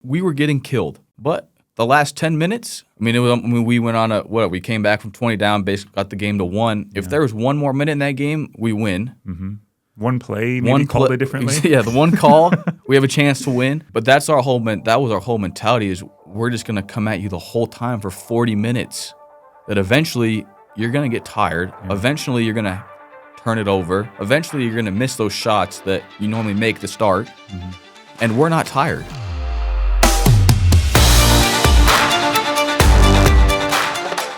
we were getting killed. But the last 10 minutes, we went on we came back from 20 down, basically got the game to 1. If there was one more minute in that game, we win. Mm-hmm. One play, maybe called it differently. Yeah, the one call, we have a chance to win. But that was our whole mentality is we're just going to come at you the whole time for 40 minutes. That eventually you're going to get tired. Yeah. Eventually you're going to turn it over. Eventually you're going to miss those shots that you normally make to start. Mm-hmm. And we're not tired.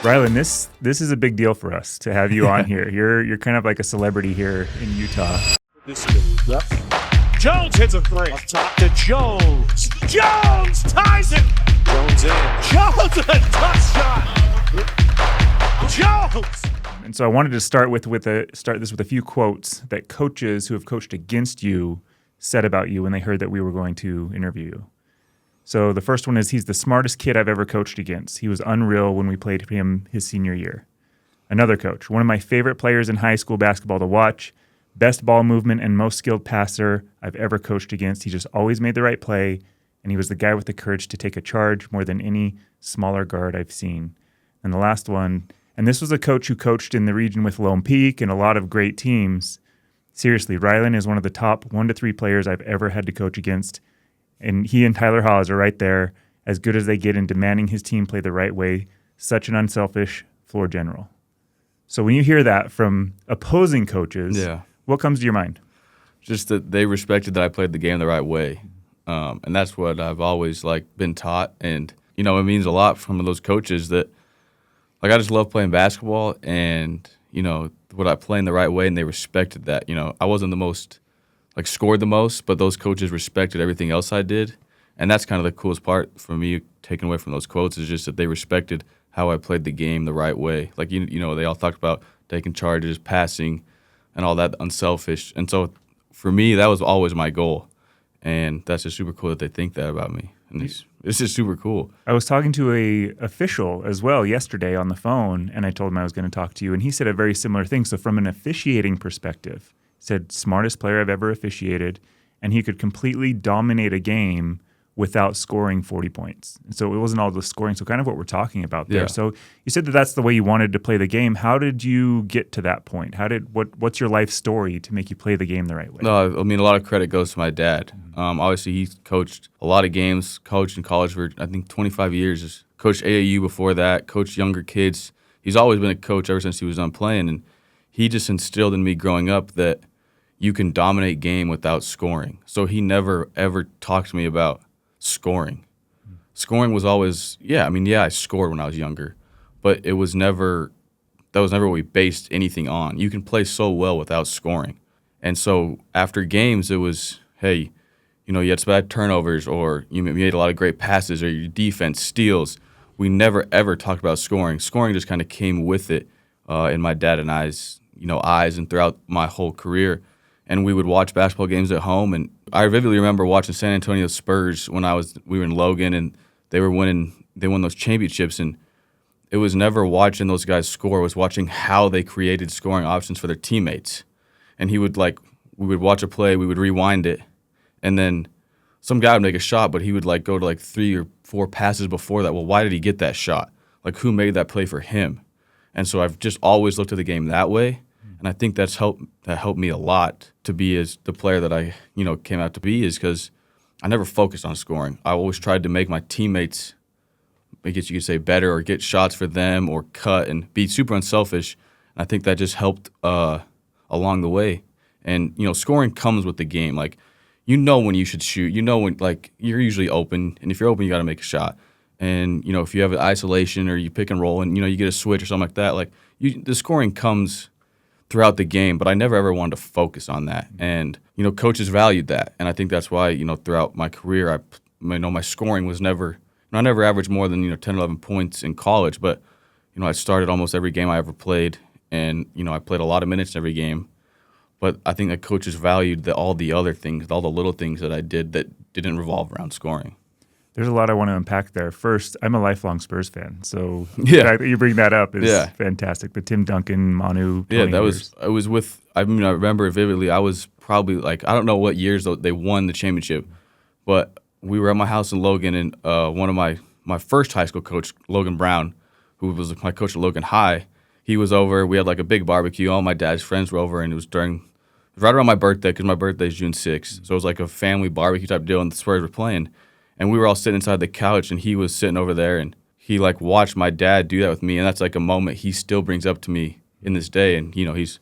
Rylan, this is a big deal for us to have you on here. You're kind of like a celebrity here in Utah. Yep. Jones hits a 3. Up top to Jones. Jones ties it. Jones in. Jones a tough shot. Jones. And so I wanted to start this with a few quotes that coaches who have coached against you said about you when they heard that we were going to interview you. So the first one is, he's the smartest kid I've ever coached against. He was unreal when we played him his senior year. Another coach, one of my favorite players in high school basketball to watch, best ball movement and most skilled passer I've ever coached against. He just always made the right play, and he was the guy with the courage to take a charge more than any smaller guard I've seen. And the last one, and this was a coach who coached in the region with Lone Peak and a lot of great teams. Seriously, Rylan is one of the top 1 to 3 players I've ever had to coach against. And he and Tyler Haws are right there, as good as they get in demanding his team play the right way. Such an unselfish floor general. So when you hear that from opposing coaches, what comes to your mind? Just that they respected that I played the game the right way. And that's what I've always been taught. And, it means a lot from those coaches that, I just love playing basketball and, what I play in the right way, and they respected that. I wasn't the most scored the most, but those coaches respected everything else I did. And that's kind of the coolest part for me, taken away from those quotes, is just that they respected how I played the game the right way. They all talked about taking charges, passing, and all that, unselfish. And so for me, that was always my goal. And that's just super cool that they think that about me. And it's just super cool. I was talking to a official as well yesterday on the phone, and I told him I was going to talk to you, and he said a very similar thing. So from an officiating perspective, said smartest player I've ever officiated, and he could completely dominate a game without scoring 40 points. And so it wasn't all the scoring, so kind of what we're talking about there. Yeah. So you said that that's the way you wanted to play the game. How did you get to that point? What's your life story to make you play the game the right way? No, a lot of credit goes to my dad. Obviously, he coached a lot of games, coached in college for, I think, 25 years. Coached AAU before that, coached younger kids. He's always been a coach ever since he was done playing, and he just instilled in me growing up that you can dominate game without scoring. So he never, ever talked to me about scoring. Scoring was always, I scored when I was younger, but that was never what we based anything on. You can play so well without scoring. And so after games, it was, hey, you had some bad turnovers, or you made a lot of great passes, or your defense steals. We never, ever talked about scoring. Scoring just kind of came with it in my dad and I's, eyes, and throughout my whole career. And we would watch basketball games at home, and I vividly remember watching San Antonio Spurs when we were in Logan, and they won those championships, and it was never watching those guys score. It was watching how they created scoring options for their teammates. And we would watch a play, we would rewind it, and then some guy would make a shot, but he would go to 3 or 4 passes before that. Well, why did he get that shot? Who made that play for him? And so I've just always looked at the game that way. And I think that helped me a lot to be as the player that I, came out to be, is because I never focused on scoring. I always tried to make my teammates, I guess you could say, better, or get shots for them, or cut, and be super unselfish. And I think that just helped along the way. And, scoring comes with the game. When you should shoot. When, you're usually open, and if you're open, you got to make a shot. And, if you have an isolation, or you pick and roll, and, you get a switch or something like that, the scoring comes throughout the game, but I never ever wanted to focus on that. And, coaches valued that. And I think that's why, throughout my career, my scoring was never, I never averaged more than, 10, 11 points in college, but, I started almost every game I ever played, and, I played a lot of minutes in every game. But I think that coaches valued all the other things, all the little things that I did that didn't revolve around scoring. There's a lot I want to unpack there. First, I'm a lifelong Spurs fan, so the fact that you bring that up is fantastic. But Tim Duncan, Manu, I remember it vividly. I was probably I don't know what years they won the championship, but we were at my house in Logan, and one of my first high school coach, Logan Brown, who was my coach at Logan High, he was over. We had like a big barbecue. All my dad's friends were over, and it was right around my birthday, because my birthday is June 6th. So it was like a family barbecue type deal, and the Spurs were playing. And we were all sitting inside the couch, and he was sitting over there, and he like watched my dad do that with me, and that's like a moment he still brings up to me in this day. And he was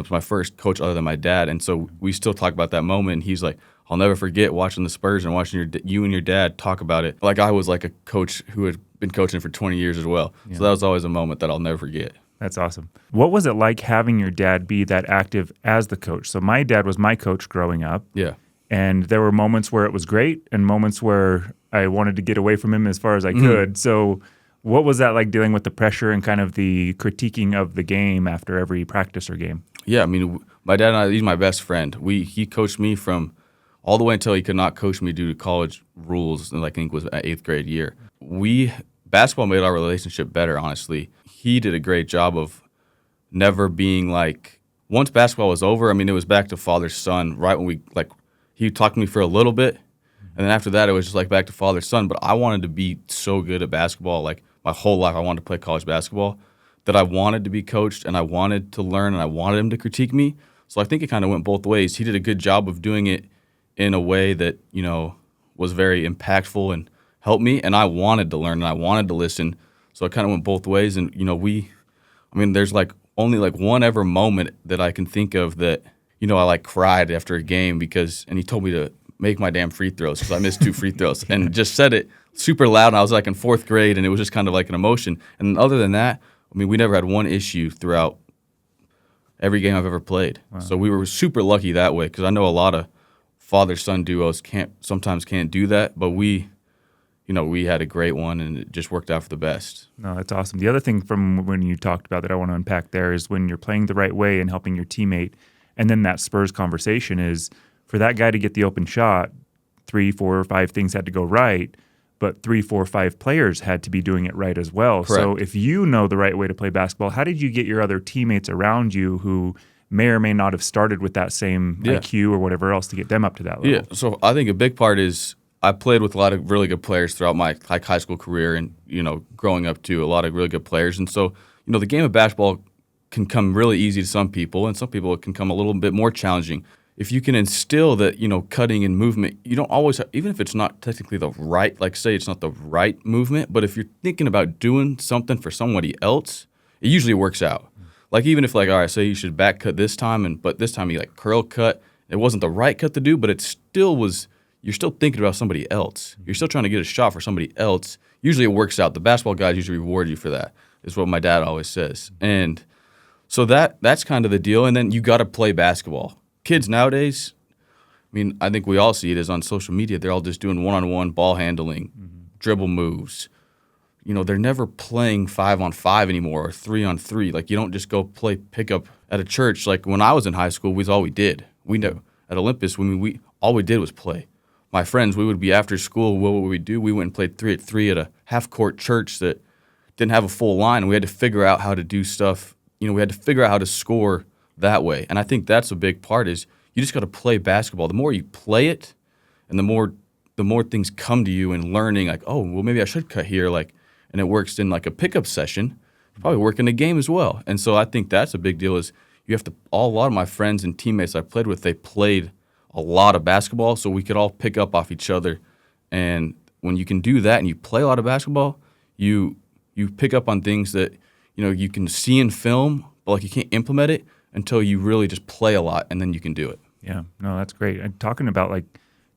my first coach other than my dad, and so we still talk about that moment. And he's like, I'll never forget watching the Spurs and watching you and your dad talk about it. Like I was like a coach who had been coaching for 20 years as well. Yeah. So that was always a moment that I'll never forget. That's awesome. What was it like having your dad be that active as the coach? So my dad was my coach growing up. Yeah. And there were moments where it was great and moments where I wanted to get away from him as far as I could. So what was that like, dealing with the pressure and kind of the critiquing of the game after every practice or game? Yeah, I mean, my dad and I, he's my best friend. He coached me from all the way until he could not coach me due to college rules, and I think it was at 8th grade year. Basketball made our relationship better, honestly. He did a great job of never being like, once basketball was over, I mean, it was back to father-son, right when he talked to me for a little bit, and then after that, it was just like back to father-son. But I wanted to be so good at basketball, like my whole life I wanted to play college basketball, that I wanted to be coached, and I wanted to learn, and I wanted him to critique me. So I think it kind of went both ways. He did a good job of doing it in a way that, was very impactful and helped me, and I wanted to learn, and I wanted to listen. So it kind of went both ways. And, there's like only like one ever moment that I can think of that, I like cried after a game and he told me to make my damn free throws because I missed 2 free throws and just said it super loud. And I was like in 4th grade, and it was just kind of like an emotion. And other than that, we never had one issue throughout every game I've ever played. Wow. So we were super lucky that way, because I know a lot of father-son duos sometimes can't do that, but we had a great one, and it just worked out for the best. No, that's awesome. The other thing from when you talked about that I want to unpack there is when you're playing the right way and helping your teammate, and then that Spurs conversation is for that guy to get the open shot, 3, 4, or 5 things had to go right, but 3, 4, 5 players had to be doing it right as well. Correct. So if you know the right way to play basketball, how did you get your other teammates around you who may or may not have started with that same IQ or whatever else to get them up to that level? Yeah, so I think a big part is I played with a lot of really good players throughout my high school career, and growing up too, a lot of really good players. And so the game of basketball can come really easy to some people, and some people it can come a little bit more challenging. If you can instill that cutting and movement, you don't always even if it's not technically the right, like say it's not the right movement, but if you're thinking about doing something for somebody else, it usually works out. Like even if all right, say you should back cut this time, but this time you like curl cut, it wasn't the right cut to do, but it still was. You're still thinking about somebody else. You're still trying to get a shot for somebody else. Usually it works out. The basketball guys usually reward you for that, is what my dad always says. And so that's kind of the deal. And then you got to play basketball. Kids nowadays, I think we all see it as on social media. They're all just doing one-on-one ball handling, dribble moves. They're never playing 5-on-5 anymore or 3-on-3. Like you don't just go play pickup at a church. Like when I was in high school, was all we did. We know at Olympus, all we did was play. My friends, we would be after school. What would we do? We went and played 3-at-3 at a half-court church that didn't have a full line, and we had to figure out how to do stuff. We had to figure out how to score that way. And I think that's a big part is you just got to play basketball. The more you play it, and the more things come to you and learning, like, oh, well, maybe I should cut here, and it works in like a pickup session. Probably work in a game as well. And so I think that's a big deal is you have to. A lot of my friends and teammates I played with, they played a lot of basketball, so we could all pick up off each other. And when you can do that and you play a lot of basketball, you pick up on things that you can see in film, but you can't implement it until you really just play a lot, and then you can do it. Yeah, no, that's great. And talking about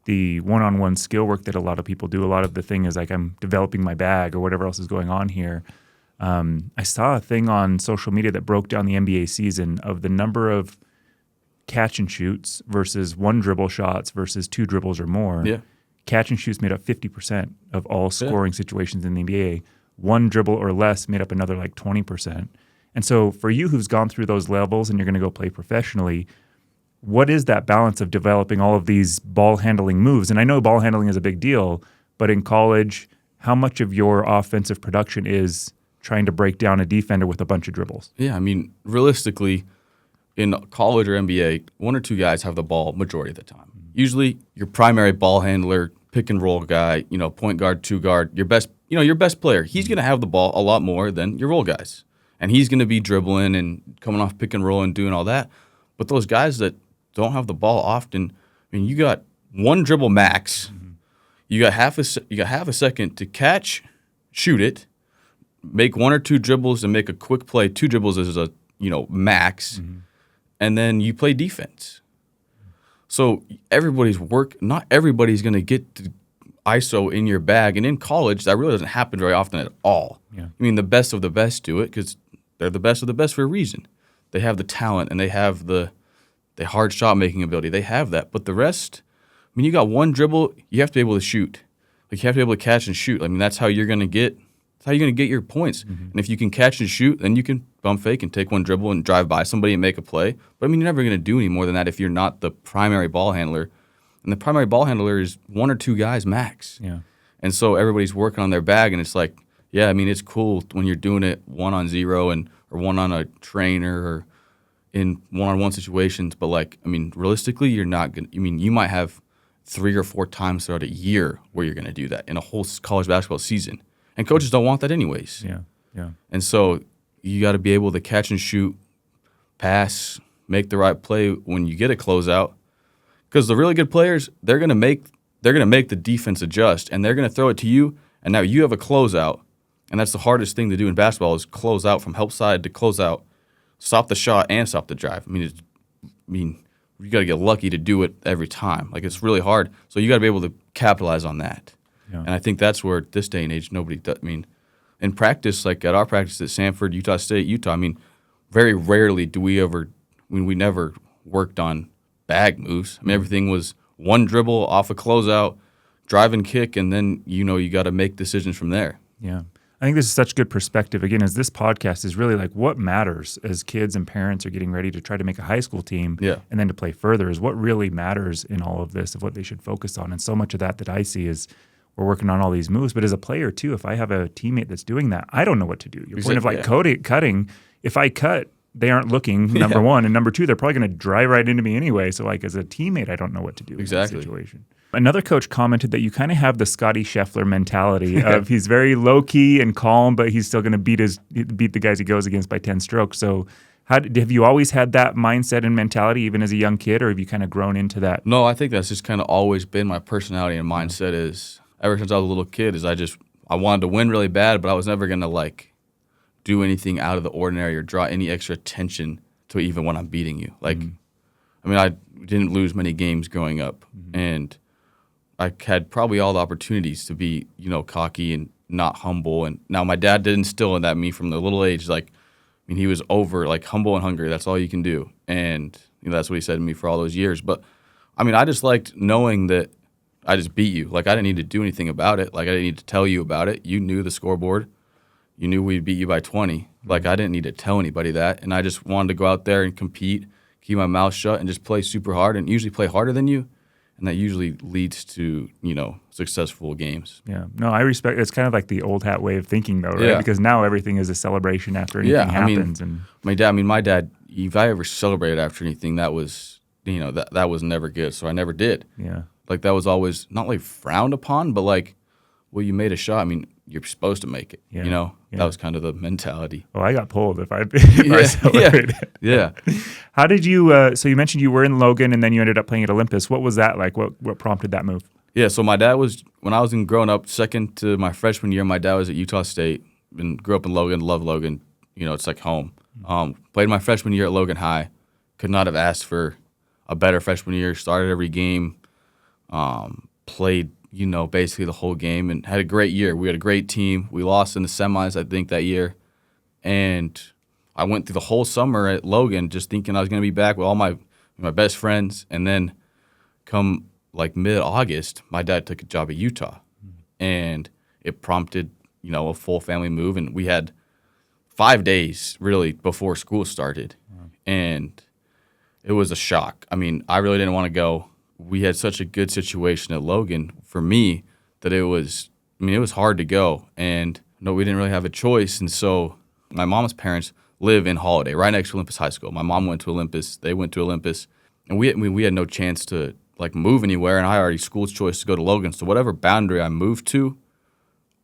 the one-on-one skill work that a lot of people do, a lot of the thing is I'm developing my bag or whatever else is going on here. I saw a thing on social media that broke down the NBA season of the number of catch and shoots versus 1 dribble shots versus 2 dribbles or more. Yeah. Catch and shoots made up 50% of all scoring situations in the NBA. 1 dribble or less made up another 20%. And so for you who's gone through those levels and you're going to go play professionally, what is that balance of developing all of these ball handling moves? And I know ball handling is a big deal, but in college, how much of your offensive production is trying to break down a defender with a bunch of dribbles? Yeah, realistically, in college or NBA, 1 or 2 guys have the ball majority of the time. Usually, your primary ball handler pick and roll guy, point guard, two guard, your best player. He's going to have the ball a lot more than your role guys. And he's going to be dribbling and coming off pick and roll and doing all that. But those guys that don't have the ball often, you got one dribble max. Mm-hmm. You got half a second to catch, shoot it, make one or two dribbles and make a quick play. Two dribbles is a max, and then you play defense. So not everybody's going to get to ISO in your bag, and in college that really doesn't happen very often at all. Yeah. The best of the best do it because they're the best of the best for a reason. They have the talent and they have the hard shot making ability. They have that, but the rest. You got one dribble, you have to be able to shoot. You have to be able to catch and shoot. That's how you're going to get. That's how you're going to get your points. Mm-hmm. And if you can catch and shoot, then you can bump fake and take one dribble and drive by somebody and make a play. But you're never going to do any more than that if you're not the primary ball handler. And the primary ball handler is one or two guys max. Yeah. And so everybody's working on their bag, and it's like, it's cool when you're doing it 1-on-0 or one on a trainer or in one-on-one situations. But realistically, you're not going. You might have 3 or 4 times throughout a year where you're going to do that in a whole college basketball season. And coaches don't want that anyways. Yeah, yeah. And so you got to be able to catch and shoot, pass, make the right play when you get a closeout. Because the really good players, they're going to make the defense adjust, and they're going to throw it to you, and now you have a closeout. And that's the hardest thing to do in basketball is close out from help side to close out, stop the shot and stop the drive. You got to get lucky to do it every time. It's really hard. So you got to be able to capitalize on that. Yeah. And I think that's where this day and age nobody does. In practice, at our practice at Samford, Utah State, Utah, very rarely do we ever, we never worked on bag moves. Everything was one dribble off a closeout, drive and kick, and then, you got to make decisions from there. Yeah. I think this is such good perspective. Again, as this podcast is really what matters as kids and parents are getting ready to try to make a high school team and then to play further is what really matters in all of this of what they should focus on. And so much of that I see is we're working on all these moves. But as a player too, if I have a teammate that's doing that, I don't know what to do. Your point of cutting, if I cut, they aren't looking, number one. And number two, they're probably going to drive right into me anyway. So as a teammate, I don't know what to do in that situation. Another coach commented that you kind of have the Scotty Scheffler mentality of he's very low-key and calm, but he's still going to beat the guys he goes against by 10 strokes. So have you always had that mindset and mentality even as a young kid, or have you kind of grown into that? No, I think that's just kind of always been my personality and mindset is ever since I was a little kid is I wanted to win really bad, but I was never going to do anything out of the ordinary or draw any extra attention to it even when I'm beating you. I didn't lose many games growing up, and I had probably all the opportunities to be, cocky and not humble. And now my dad did instill in that me from the little age. He was over humble and hungry. That's all you can do. And that's what he said to me for all those years. But I just liked knowing that I just beat you. I didn't need to do anything about it. I didn't need to tell you about it. You knew the scoreboard. You knew we'd beat you by 20. I didn't need to tell anybody that. And I just wanted to go out there and compete, keep my mouth shut, and just play super hard and usually play harder than you. And that usually leads to, successful games. Yeah. No, I respect it's kind of like the old hat way of thinking though, right? Yeah. Because now everything is a celebration after anything happens. And my dad, if I ever celebrated after anything, that was, that was never good. So I never did. Yeah. That was always not frowned upon, but well, you made a shot. You're supposed to make it. Yeah. That was kind of the mentality. Oh, I got pulled if I celebrated. Yeah. How did you? So you mentioned you were in Logan, and then you ended up playing at Olympus. What was that like? What prompted that move? Yeah. So my dad was when I was growing up, second to my freshman year. My dad was at Utah State and grew up in Logan. Love Logan. It's like home. Played my freshman year at Logan High. Could not have asked for a better freshman year. Started every game. Played. Basically the whole game and had a great year. We had a great team. We lost in the semis, I think, that year. And I went through the whole summer at Logan just thinking I was going to be back with all my best friends. And then come mid-August, my dad took a job at Utah. And it prompted, a full family move. And we had 5 days, really, before school started. And it was a shock. I really didn't want to go. We had such a good situation at Logan for me that it was hard to go. And we didn't really have a choice. And so my mom's parents live in Holiday, right next to Olympus High School. My mom went to Olympus. They went to Olympus. And we had no chance to like move anywhere, and I already school's choice to go to Logan. So whatever boundary I moved to,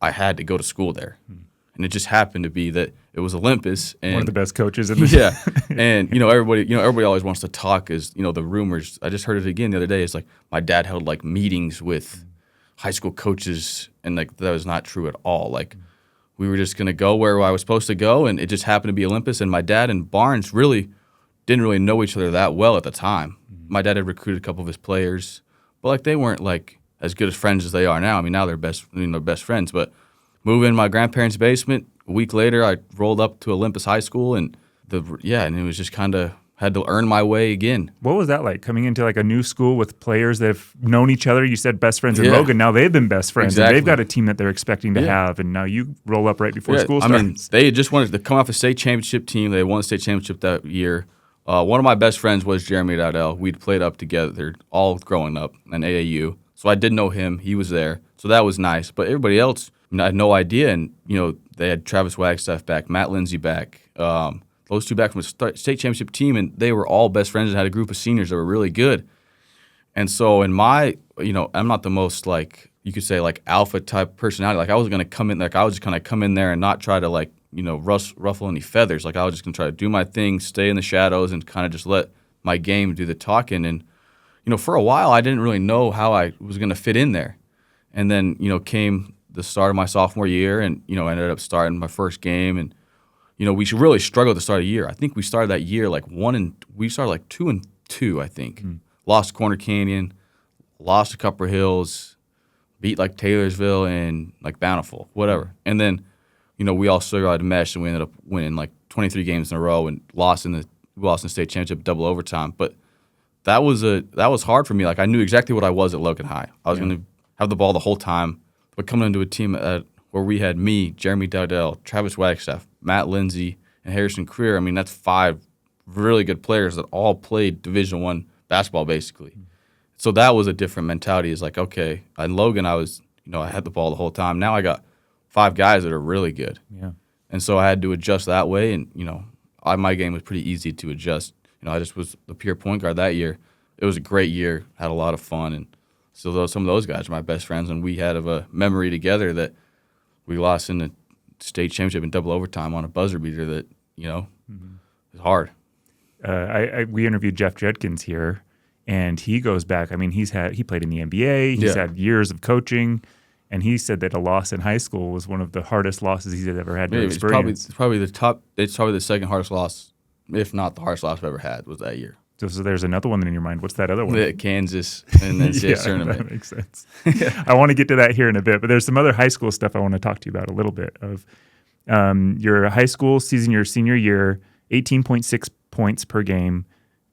I had to go to school there. And it just happened to be that it was Olympus. And One of the best coaches in the yeah. And, everybody always wants to talk is, the rumors. I just heard it again the other day. It's like my dad held like meetings with high school coaches, and like that was not true at all. Like we were just going to go where I was supposed to go, and it just happened to be Olympus. And my dad and Barnes didn't really know each other that well at the time. My dad had recruited a couple of his players, but like they weren't like as good as friends as they are now. I mean, now they're best friends, but moving in my grandparents' basement. A week later, I rolled up to Olympus High School, and and it was just kind of had to earn my way again. What was that like, coming into like a new school with players that have known each other? You said best friends in Logan. Now they've been best friends. Exactly. And they've got a team that they're expecting to have, and now you roll up right before school starts. I mean, they just wanted to come off a state championship team. They won the state championship that year. One of my best friends was Jeremy Dowdell. We'd played up together all growing up in AAU. So I did know him. He was there. So that was nice. But everybody else, I had no idea. And, they had Travis Wagstaff back, Matt Lindsay back, those two back from a state championship team, and they were all best friends and had a group of seniors that were really good. And so in my, I'm not the most, like, you could say, like, alpha type personality. Like, I was going to come in, like, I was just going to come in there and not try to, like, ruffle any feathers. Like, I was just going to try to do my thing, stay in the shadows, and kind of just let my game do the talking. And, for a while, I didn't really know how I was going to fit in there. And then, came the start of my sophomore year, and, I ended up starting my first game. And, we really struggled to start a year. I think we started that year like 2-2, I think. Lost to Corner Canyon, lost to Cupper Hills, beat like Taylorsville and like Bountiful, whatever. And then, we all still got to mesh, and we ended up winning like 23 games in a row and lost in the state championship double overtime. But that was hard for me. Like, I knew exactly what I was at Logan High. I was going to have the ball the whole time. But coming into a team where we had me, Jeremy Dowdell, Travis Wagstaff, Matt Lindsay, and Harrison Creer, I mean, that's 5 really good players that all played Division I basketball, basically. So that was a different mentality. It's like, okay, in Logan, I was, I had the ball the whole time. Now I got 5 guys that are really good. Yeah. And so I had to adjust that way, and, my game was pretty easy to adjust. I just was the pure point guard that year. It was a great year, had a lot of fun, and so some of those guys are my best friends, and we had a memory together that we lost in the state championship in double overtime on a buzzer beater that, is hard. We interviewed Jeff Judkins here, and he goes back. I mean, he played in the NBA. He's had years of coaching, and he said that a loss in high school was one of the hardest losses he's ever had to experience. It's probably the second hardest loss, if not the hardest loss I've ever had, was that year. So there's another one in your mind. What's that other one? Kansas and then NCAA Tournament. That makes sense. I want to get to that here in a bit, but there's some other high school stuff I want to talk to you about a little bit of. Your high school season, your senior year, 18.6 points per game,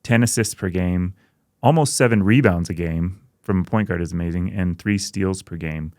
10 assists per game, almost 7 rebounds a game from a point guard is amazing, and 3 steals per game.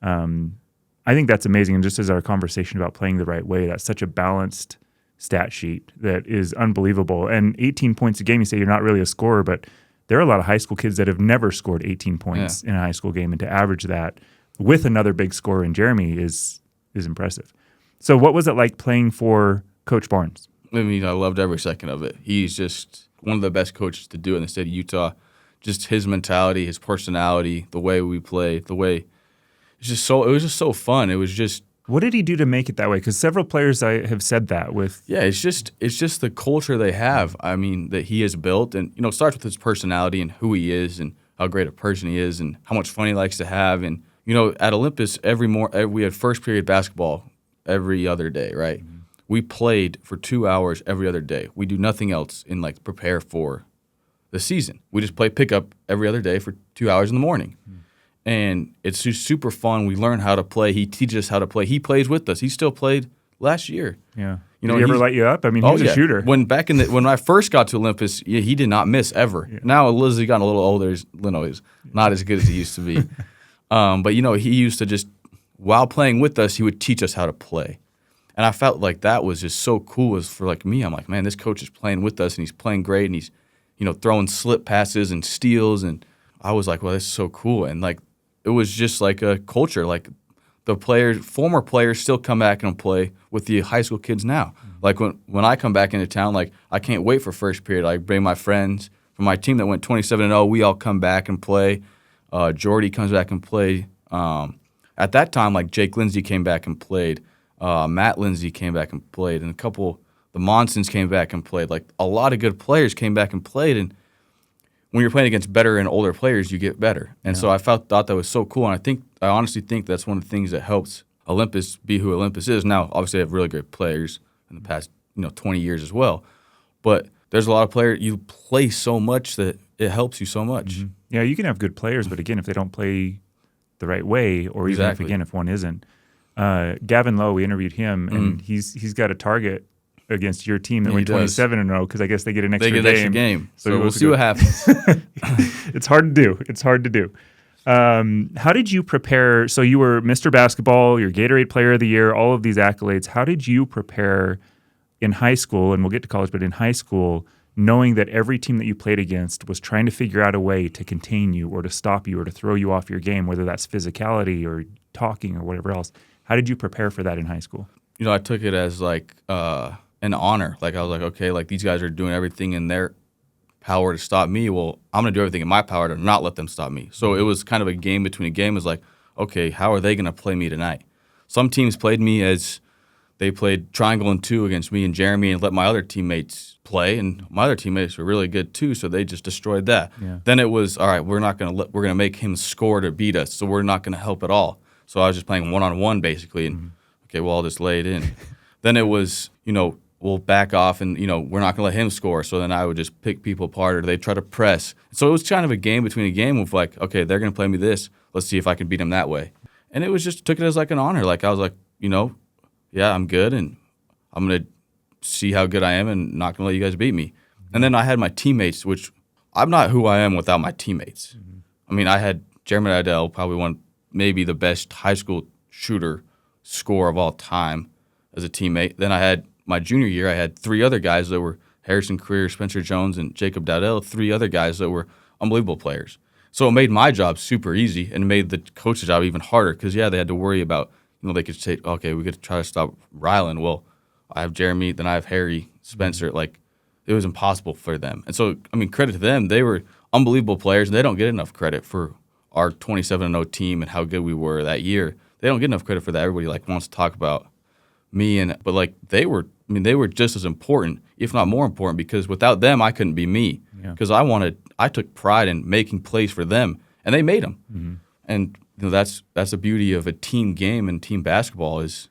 I think that's amazing, and just as our conversation about playing the right way, that's such a balanced stat sheet that is unbelievable. And 18 points a game, you say you're not really a scorer, but there are a lot of high school kids that have never scored 18 points in a high school game, and to average that with another big scorer in Jeremy is impressive. So what was it like playing for Coach Barnes? I mean, I loved every second of it. He's just one of the best coaches to do it in the state of Utah. Just his mentality, his personality, the way we play, it was just so fun. It was just. What did he do to make it that way? Because several players have said that with. Yeah, it's just the culture they have. I mean, that he has built, and it starts with his personality and who he is, and how great a person he is, and how much fun he likes to have. And at Olympus, we had first period basketball every other day, right? Mm-hmm. We played for 2 hours every other day. We do nothing else in prepare for the season. We just play pickup every other day for 2 hours in the morning. Mm-hmm. And it's just super fun. We learn how to play. He teaches us how to play. He plays with us. He still played last year. Yeah. Did he ever light you up? I mean, he was a shooter. When I first got to Olympus, he did not miss ever. Yeah. Now Lizzie gotten a little older. He's not as good as he used to be. But he used to just, while playing with us, he would teach us how to play. And I felt like that was just so cool. As for me, I'm like, man, this coach is playing with us, and he's playing great, and he's throwing slip passes and steals, and I was like, well, this is so cool. And it was just like a culture. Like the former players still come back and play with the high school kids now. Mm-hmm. Like when I come back into town, I can't wait for first period. I bring my friends for my team that went 27-0, we all come back and play. Jordy comes back and play. At that time, like Jake Lindsay came back and played. Matt Lindsay came back and played, and the Monsons came back and played. Like a lot of good players came back and played, and when you're playing against better and older players, you get better. And so I thought that was so cool, and I honestly think that's one of the things that helps Olympus be who Olympus is. Now, obviously, they have really great players in the past 20 years as well, but there's a lot of players. You play so much that it helps you so much. Mm-hmm. Yeah, you can have good players, but again, if they don't play the right way, or even if one isn't. Gavin Lowe, we interviewed him, and he's got a target against your team that went 27-0 because I guess they get an extra game. So we'll see what happens. It's hard to do. How did you prepare? So you were Mr. Basketball, you're Gatorade Player of the Year, all of these accolades. How did you prepare in high school, and we'll get to college, but in high school, knowing that every team that you played against was trying to figure out a way to contain you or to stop you or to throw you off your game, whether that's physicality or talking or whatever else? How did you prepare for that in high school? I took it as like an honor. Like I was like, okay, like these guys are doing everything in their power to stop me. Well, I'm going to do everything in my power to not let them stop me. So it was kind of a game between a game. It was like, okay, how are they going to play me tonight? Some teams played me as they played triangle and 2 against me and Jeremy and let my other teammates play, and my other teammates were really good too, so they just destroyed that. Yeah. Then it was, all right, we're going to make him score to beat us, so we're not going to help at all. So I was just playing one-on-one basically, and okay, well, I'll just lay it in. Then it was, we'll back off and, we're not going to let him score. So then I would just pick people apart or they'd try to press. So it was kind of a game between a game of like, okay, they're going to play me this. Let's see if I can beat them that way. And it was just, took it as like an honor. Like I was like, yeah, I'm good and I'm going to see how good I am and not going to let you guys beat me. And then I had my teammates, which I'm not who I am without my teammates. Mm-hmm. I mean, I had Jeremy Idell, probably maybe the best high school shooter scorer of all time as a teammate. Then I had my junior year, I had 3 other guys that were Harrison Career, Spencer Jones, and Jacob Dowdell, 3 other guys that were unbelievable players. So it made my job super easy and made the coach's job even harder because, yeah, they had to worry about, they could say, okay, we could try to stop Rylan. Well, I have Jeremy, then I have Harry, Spencer. Like, it was impossible for them. And so, I mean, credit to them. They were unbelievable players, and they don't get enough credit for our 27-0 team and how good we were that year. They don't get enough credit for that. Everybody, wants to talk about me. But, they were just as important, if not more important, because without them, I couldn't be me. Because I took pride in making plays for them, and they made them. Mm-hmm. And that's the beauty of a team game and team basketball is,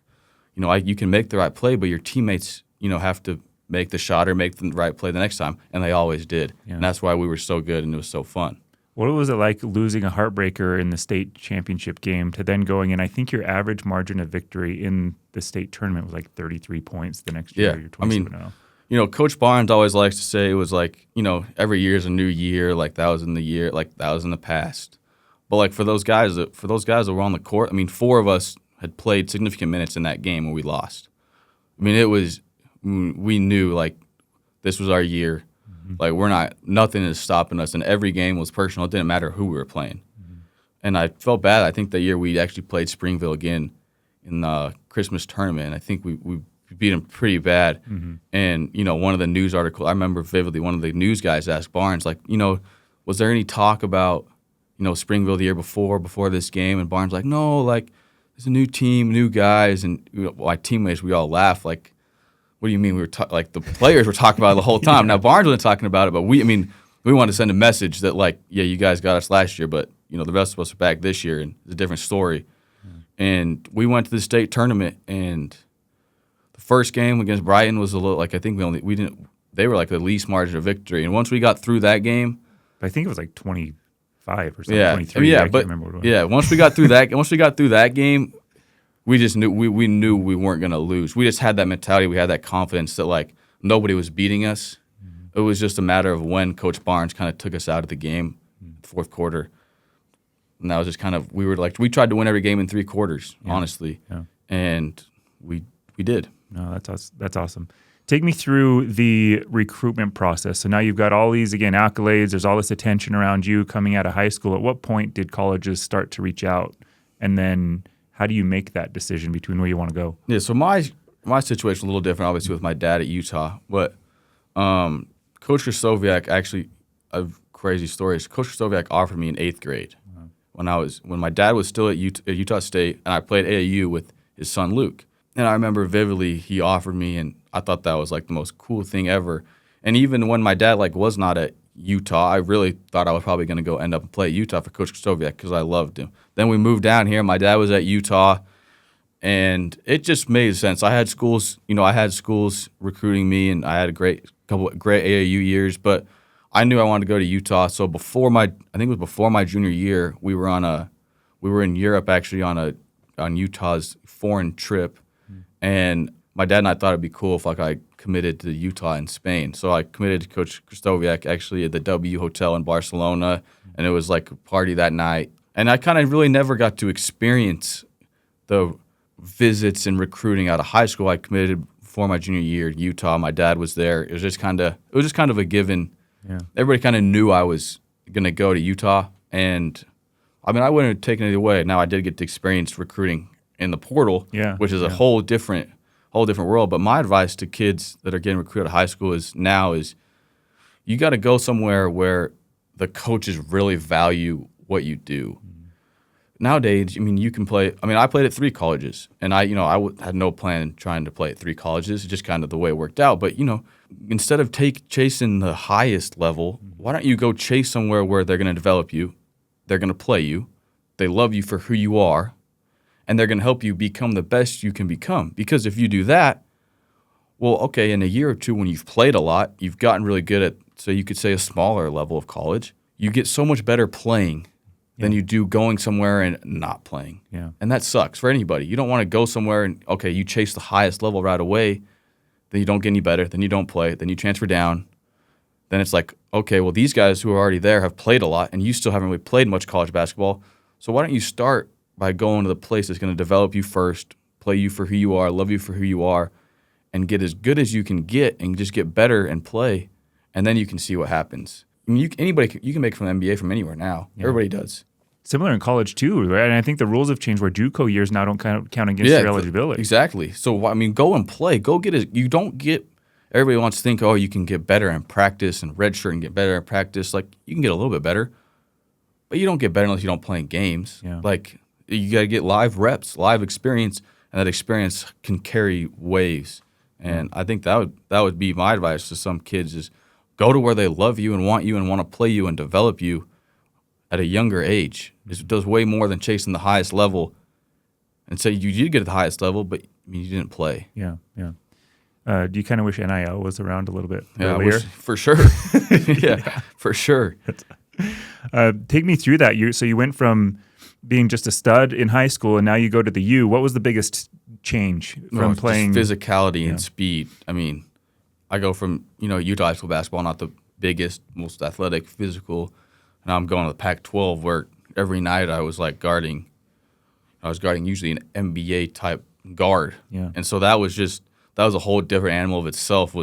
you can make the right play, but your teammates, have to make the shot or make the right play the next time, and they always did. Yeah. And that's why we were so good and it was so fun. What was it like losing a heartbreaker in the state championship game to then going in? I think your average margin of victory in the state tournament was like 33 points the next year. Yeah, I mean, Coach Barnes always likes to say it was like, every year is a new year, like that was in the year, like that was in the past. But for those guys that were on the court, I mean, 4 of us had played significant minutes in that game when we lost. I mean, we knew this was our year. Mm-hmm. Nothing is stopping us, and every game was personal. It didn't matter who we were playing. Mm-hmm. And I felt bad. I think that year we actually played Springville again in the Christmas tournament. I think we beat them pretty bad. Mm-hmm. And, one of the news articles, I remember vividly, one of the news guys asked Barnes, was there any talk about, Springville the year before this game? And Barnes no, it's a new team, new guys. And my teammates, we all laughed, what do you mean? We were the players were talking about it the whole time. Yeah. Now Barnes wasn't talking about it, but we wanted to send a message that yeah, you guys got us last year, but the rest of us are back this year, and it's a different story. Yeah. And we went to the state tournament, and the first game against Brighton was a little I think they were the least margin of victory. And once we got through that game, I think it was 25 or something. Yeah, 23. Yeah, I can't remember what it was. Yeah. Once we got through that game. We just knew we knew we weren't going to lose. We just had that mentality. We had that confidence that nobody was beating us. Mm-hmm. It was just a matter of when Coach Barnes kind of took us out of the game, fourth quarter. And that was just kind of we tried to win every game in 3 quarters, honestly, and we did. No, that's awesome. Take me through the recruitment process. So now you've got all these accolades. There's all this attention around you coming out of high school. At what point did colleges start to reach out, and then how do you make that decision between where you want to go? Yeah, so my situation is a little different, obviously, with my dad at Utah. But Coach Krasowiak actually, a crazy story. Coach Krzysztofiak offered me in 8th grade when my dad was still at Utah State, and I played AAU with his son Luke. And I remember vividly he offered me, and I thought that was like the most cool thing ever. And even when my dad was not at Utah, I really thought I was probably going to go end up and play at Utah for Coach Krzysztofiak because I loved him. Then we moved down here. My dad was at Utah, and it just made sense. I had schools recruiting me, and I had a couple of great AAU years, but I knew I wanted to go to Utah. So before my junior year, we were in Europe actually on Utah's foreign trip, and my dad and I thought it'd be cool if I committed to Utah and Spain. So I committed to Coach Krzysztofiak actually at the W Hotel in Barcelona, and it was like a party that night. And I kind of really never got to experience the visits and recruiting out of high school. I committed before my junior year to Utah. My dad was there. It was just kind of a given. Yeah. Everybody kind of knew I was going to go to Utah, and I mean, I wouldn't have taken it away. Now I did get to experience recruiting in the portal, which is a whole different world. But my advice to kids that are getting recruited out of high school is you got to go somewhere where the coaches really value what you do. Nowadays, I mean, you can play. I mean, I played at 3 colleges, and I had no plan trying to play at 3 colleges. It's just kind of the way it worked out. But instead of chasing the highest level, why don't you go chase somewhere where they're going to develop you, they're going to play you, they love you for who you are, and they're going to help you become the best you can become. Because if you do that, well, okay, in a year or two when you've played a lot, you've gotten really good at, so you could say a smaller level of college, you get so much better playing than you do going somewhere and not playing. Yeah. And that sucks for anybody. You don't want to go somewhere and, okay, you chase the highest level right away, then you don't get any better, then you don't play, then you transfer down. Then it's like, okay, well, these guys who are already there have played a lot, and you still haven't really played much college basketball. So why don't you start by going to the place that's going to develop you first, play you for who you are, love you for who you are, and get as good as you can get and just get better and play, and then you can see what happens. I mean, you can make it from the NBA from anywhere now. Yeah. Everybody does. Similar in college too, right? And I think the rules have changed where JUCO years now don't count against your eligibility. Exactly. So I mean, go and play. Go get it. You don't get. Everybody wants to think, oh, you can get better in practice and redshirt and get better in practice. Like you can get a little bit better, but you don't get better unless you don't play in games. Yeah. Like you got to get live reps, live experience, and that experience can carry waves. And I think that would be my advice to some kids is go to where they love you and want to play you and develop you at a younger age. It does way more than chasing the highest level and say you did get at the highest level, but you didn't play. Yeah, yeah. Do you kind of wish NIL was around a little bit Yeah, earlier? for sure. Yeah, for sure. Take me through that. So you went from being just a stud in high school, and now you go to the U. What was the biggest change from playing? Just physicality and speed. I mean, I go from Utah high school basketball, not the biggest, most athletic, physical. Now I'm going to the Pac-12 where every night I was guarding usually an NBA type guard. Yeah. And so that was a whole different animal of itself.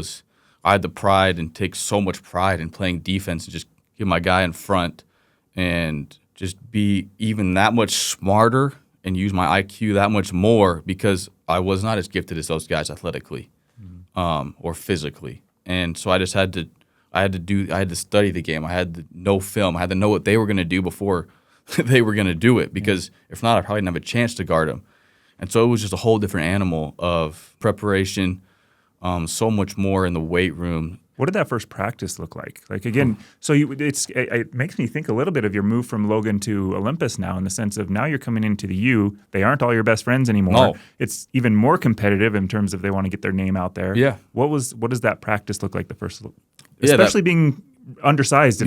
I had the pride and take so much pride in playing defense and just get my guy in front and just be even that much smarter and use my IQ that much more because I was not as gifted as those guys athletically or physically. And so I just had to study the game. I had to know film. I had to know what they were going to do before they were going to do it because if not, I probably didn't have a chance to guard them. And so it was just a whole different animal of preparation, so much more in the weight room. What did that first practice look like? Again, so it makes me think a little bit of your move from Logan to Olympus now in the sense of now you're coming into the U. They aren't all your best friends anymore. No. It's even more competitive in terms of they want to get their name out there. Yeah. What does that practice look like the first, especially being undersized?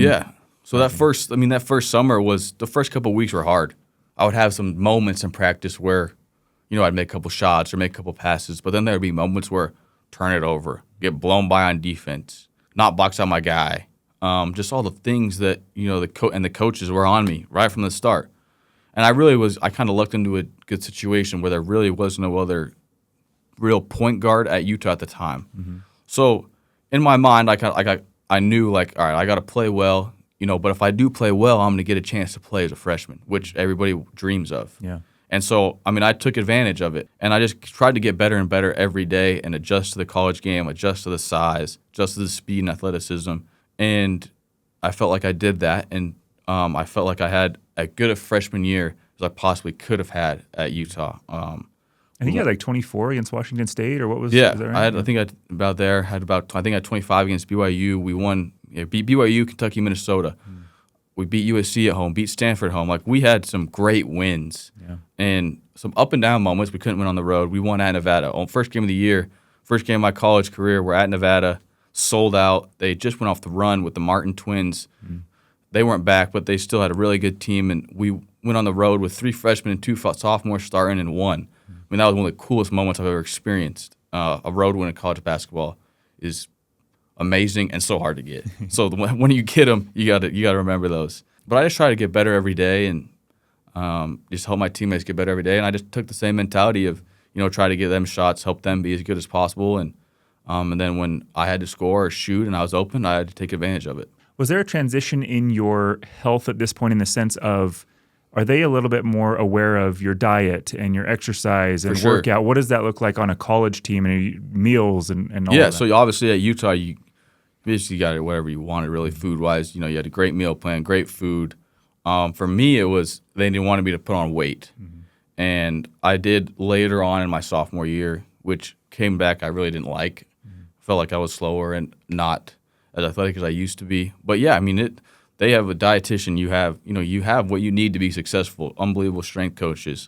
So that first summer the first couple of weeks were hard. I would have some moments in practice where, I'd make a couple shots or make a couple passes, but then there would be moments where turn it over, get blown by on defense, not box out my guy. Just all the things that, the coaches were on me right from the start. And I kind of lucked into a good situation where there really was no other real point guard at Utah at the time. Mm-hmm. So in my mind, I knew all right, I got to play well, but if I do play well, I'm going to get a chance to play as a freshman, which everybody dreams of. Yeah. And so, I took advantage of it. And I just tried to get better and better every day and adjust to the college game, adjust to the size, adjust to the speed and athleticism. And I felt like I did that, and I felt like I had as good a freshman year as I possibly could have had at Utah. I think you had like 24 against Washington State, or what was? Yeah, was that right? I had. I think I had 25 against BYU. We won. Beat BYU, Kentucky, Minnesota. We beat USC at home. Beat Stanford at home. Like, we had some great wins, and some up and down moments. We couldn't win on the road. We won at Nevada. First game of the year, first game of my college career. We're at Nevada, sold out. They just went off the run with the Martin twins. They weren't back, but they still had a really good team, and we went on the road with 3 freshmen and 2 sophomores starting and won. I mean, that was one of the coolest moments I've ever experienced. A road win in college basketball is amazing and so hard to get. So when you get them, you got to remember those. But I just try to get better every day, and just help my teammates get better every day. And I just took the same mentality of, try to get them shots, help them be as good as possible, and then when I had to score or shoot and I was open, I had to take advantage of it. Was there a transition in your health at this point, in the sense of, are they a little bit more aware of your diet and your exercise and workout? What does that look like on a college team, and meals and all of that? Yeah, so obviously at Utah, you basically got it whatever you wanted, really, food-wise. You had a great meal plan, great food. For me, it was they didn't want me to put on weight. And I did later on in my sophomore year, which came back I really didn't like. Felt like I was slower and not as athletic as I used to be. But yeah, I mean, they have a dietitian. You have what you need to be successful. Unbelievable strength coaches,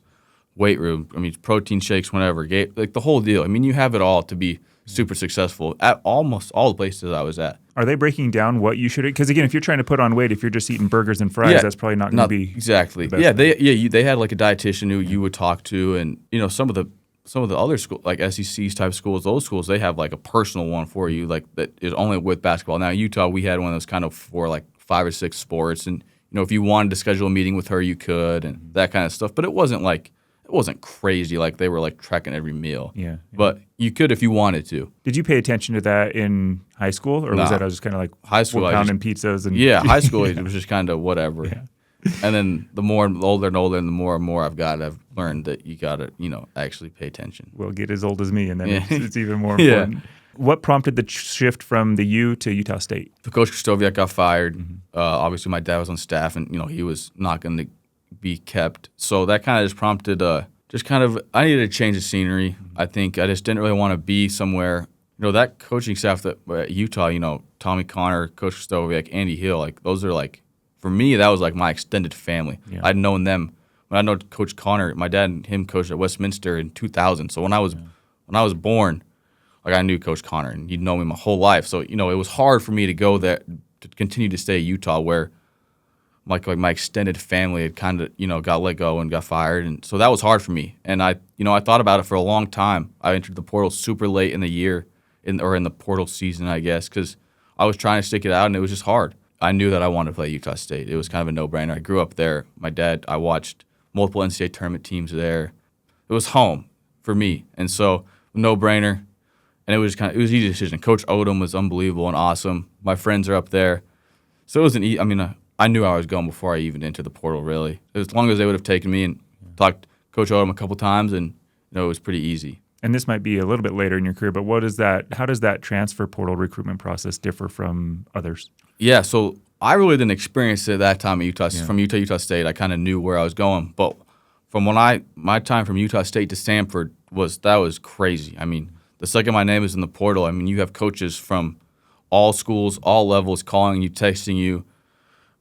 weight room. I mean, protein shakes, whenever, like the whole deal. I mean, you have it all to be super successful at almost all the places I was at. Are they breaking down what you should? Because again, if you're trying to put on weight, if you're just eating burgers and fries, that's probably not going to be exactly. The best They had like a dietitian who you would talk to, and some of the other schools, like SEC type schools, those schools, they have like a personal one for you, like that is only with basketball. Now Utah, we had one of those kind of for like 5 or 6 sports, and if you wanted to schedule a meeting with her, you could, and that kind of stuff. But it wasn't crazy like they were like tracking every meal. Yeah. But you could if you wanted to. Did you pay attention to that in high school, or was that just kind of like high school pounding pizzas and high school it was just kind of whatever. Yeah. And then the older and the more and more I've learned that you got to, actually pay attention. Well, get as old as me, and then it's even more important. Yeah. What prompted the shift from the U to Utah State? The Coach Krzysztofiak got fired. Obviously, my dad was on staff, and, he was not going to be kept. So that kind of just prompted I needed to change the scenery. I think I just didn't really want to be somewhere. That coaching staff that at Utah, Tommy Connor, Coach Krzysztofiak, Andy Hill, like those are like, for me, that was like my extended family. Yeah. I'd known them. When I know Coach Connor, my dad and him coached at Westminster in 2000. So when I was born, like I knew Coach Connor, and he'd known me my whole life. So it was hard for me to go there to continue to stay at Utah, where like my extended family had kind of got let go and got fired, and so that was hard for me. And I thought about it for a long time. I entered the portal super late in the year, in the portal season, I guess, because I was trying to stick it out, and it was just hard. I knew that I wanted to play Utah State. It was kind of a no-brainer. I grew up there. My dad, I watched multiple NCAA Tournament teams there. It was home for me, and so no-brainer. And it was an easy decision. Coach Odom was unbelievable and awesome. My friends are up there, so it was I knew I was going before I even entered the portal. Really, as long as they would have taken me and talked to Coach Odom a couple times, and it was pretty easy. And this might be a little bit later in your career, but how does that transfer portal recruitment process differ from others? Yeah, so I really didn't experience it that time at Utah. Yeah. From Utah State, I kind of knew where I was going. But from my time from Utah State to Samford was crazy. I mean, the second my name is in the portal, I mean, you have coaches from all schools, all levels calling you, texting you.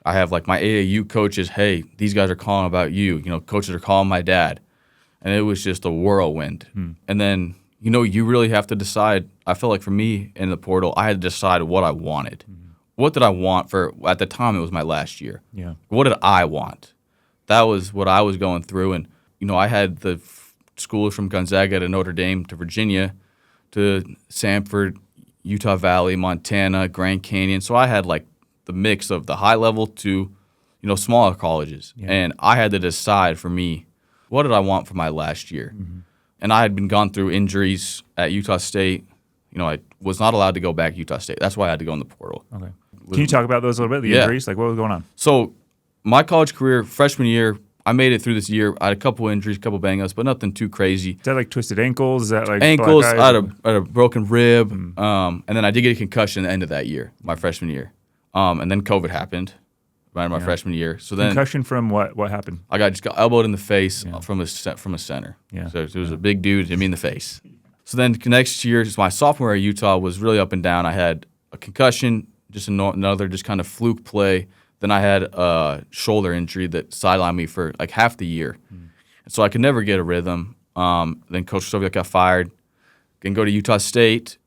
I have like my AAU coaches, hey, these guys are calling about you. Coaches are calling my dad. And it was just a whirlwind. And then, you really have to decide. I felt like for me in the portal, I had to decide what I wanted. What did I want at the time, it was my last year. Yeah. What did I want? That was what I was going through. And, I had the schools from Gonzaga to Notre Dame to Virginia to Samford, Utah Valley, Montana, Grand Canyon. So I had like the mix of the high level to, smaller colleges. Yeah. And I had to decide for me, what did I want for my last year? And I had been gone through injuries at Utah State. I was not allowed to go back to Utah State. That's why I had to go in the portal. Okay. Can you talk about those a little bit, the injuries? Like, what was going on? So my college career, freshman year, I made it through this year. I had a couple injuries, a couple bang-ups, but nothing too crazy. Is that like twisted ankles? Is that like ankles? I had a broken rib. And then I did get a concussion at the end of that year, my freshman year. And then COVID happened right in my freshman year. So then Concussion from what? What happened? I just got elbowed in the face from a center. Yeah. So it was a big dude hit me in the face. So then next year, just my sophomore year at Utah was really up and down. I had a concussion, just another just kind of fluke play. Then I had a shoulder injury that sidelined me for like half the year. So I could never get a rhythm. Then Coach Soviet got fired. Can go to Utah State.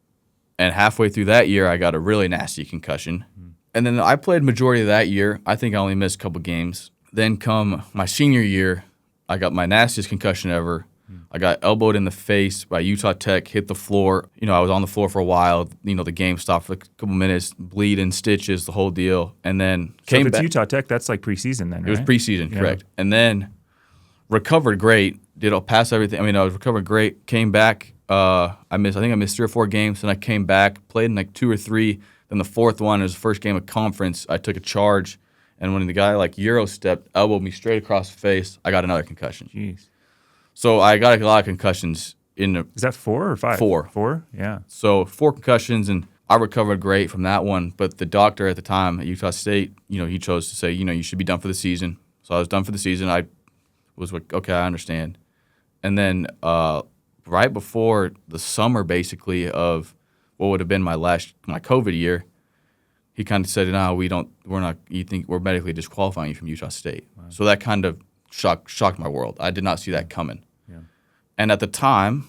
And halfway through that year, I got a really nasty concussion. And then I played majority of that year. I think I only missed a couple games. Then come my senior year, I got my nastiest concussion ever. I got elbowed in the face by Utah Tech, hit the floor. I was on the floor for a while. The game stopped for a couple minutes, bleeding, stitches, the whole deal. And then came back. If it's Utah Tech, that's like preseason then, right? It was preseason, correct. And then recovered great, did pass everything. I was recovered great, came back. I think I missed 3 or 4 games. Then I came back, played in like 2 or 3. Then the fourth one, it was the first game of conference. I took a charge. And when the guy Euro stepped, elbowed me straight across the face, I got another concussion. Jeez. So I got a lot of concussions in the. Is that 4 or 5? 4. 4? Yeah. So 4 concussions, and I recovered great from that one. But the doctor at the time at Utah State, he chose to say, you should be done for the season. So I was done for the season. I was like, okay, I understand. And then right before the summer, basically, of what would have been my COVID year, he kind of said, no, we're medically disqualifying you from Utah State. Wow. So that kind of shocked my world. I did not see that coming. Yeah. And at the time,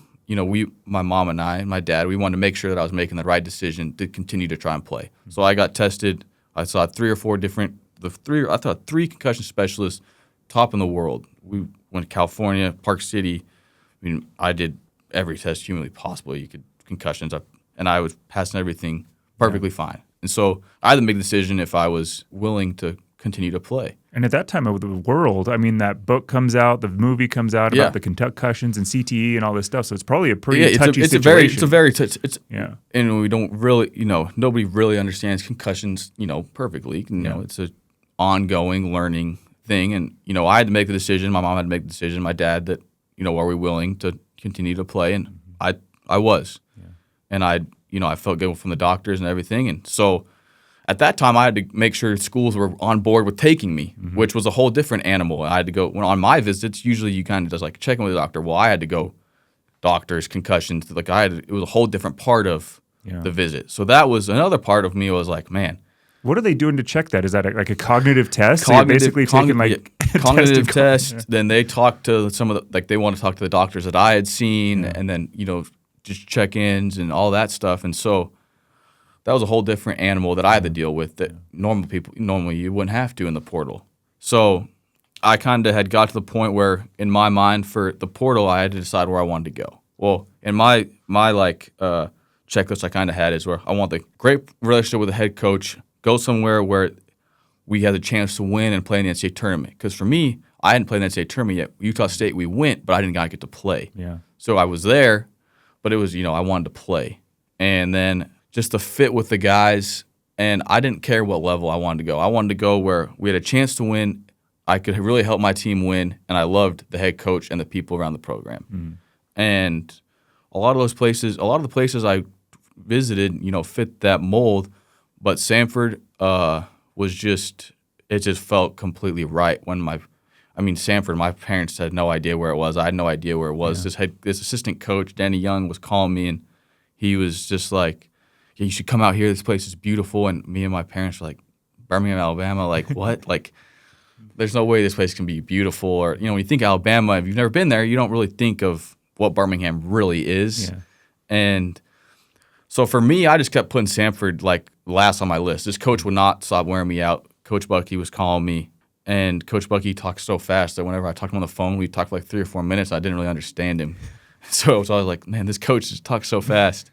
my mom and I and my dad, we wanted to make sure that I was making the right decision to continue to try and play. Mm-hmm. So I got tested. I saw 3 or 4 different, 3 concussion specialists, top in the world. We went to California, Park City. I did every test humanly possible. Concussions, and I was passing everything perfectly fine. And so I had to make a decision if I was willing to continue to play. And at that time of the world, that book comes out, the movie comes out about the concussions and CTE and all this stuff. So it's probably a pretty touchy situation. And we don't really, nobody really understands concussions, perfectly. It's an ongoing learning thing. And, I had to make the decision. My mom had to make the decision. My dad that, are we willing to continue to play? And I was. Yeah. And I felt good from the doctors and everything. And so at that time, I had to make sure schools were on board with taking me, which was a whole different animal. I had to go on my visits. Usually, you kind of just check in with the doctor. Well, I had to go doctors, concussions. It was a whole different part of the visit. So that was another part of me. Was like, man, what are they doing to check that? Is that a cognitive test? So you're basically taking cognitive test. Yeah. Then they talk to some of the they want to talk to the doctors that I had seen, and then just check-ins and all that stuff. And so that was a whole different animal that I had to deal with that normally you wouldn't have to in the portal. So I kind of had got to the point where in my mind for the portal, I had to decide where I wanted to go. Well, in my checklist I kind of had is where I want the great relationship with the head coach, go somewhere where we had the chance to win and play in the NCAA tournament. Because for me, I hadn't played in the NCAA tournament yet. Utah State, we went, but I didn't get to play. Yeah. So I was there, but it was, I wanted to play. And then just to fit with the guys, and I didn't care what level I wanted to go. I wanted to go where we had a chance to win, I could really help my team win, and I loved the head coach and the people around the program. Mm-hmm. And a lot of the places I visited, fit that mold, but Samford it just felt completely right when Samford, my parents had no idea where it was. I had no idea where it was. Yeah. This assistant coach, Danny Young, was calling me, and he was just like, yeah, you should come out here. This place is beautiful. And me and my parents were like, Birmingham, Alabama, what? There's no way this place can be beautiful. Or, when you think Alabama, if you've never been there, you don't really think of what Birmingham really is. Yeah. And so for me, I just kept putting Samford last on my list. This coach would not stop wearing me out. Coach Bucky was calling me. And Coach Bucky talks so fast that whenever I talked to him on the phone, we talked for 3 or 4 minutes. I didn't really understand him. So I was like, man, this coach just talks so fast.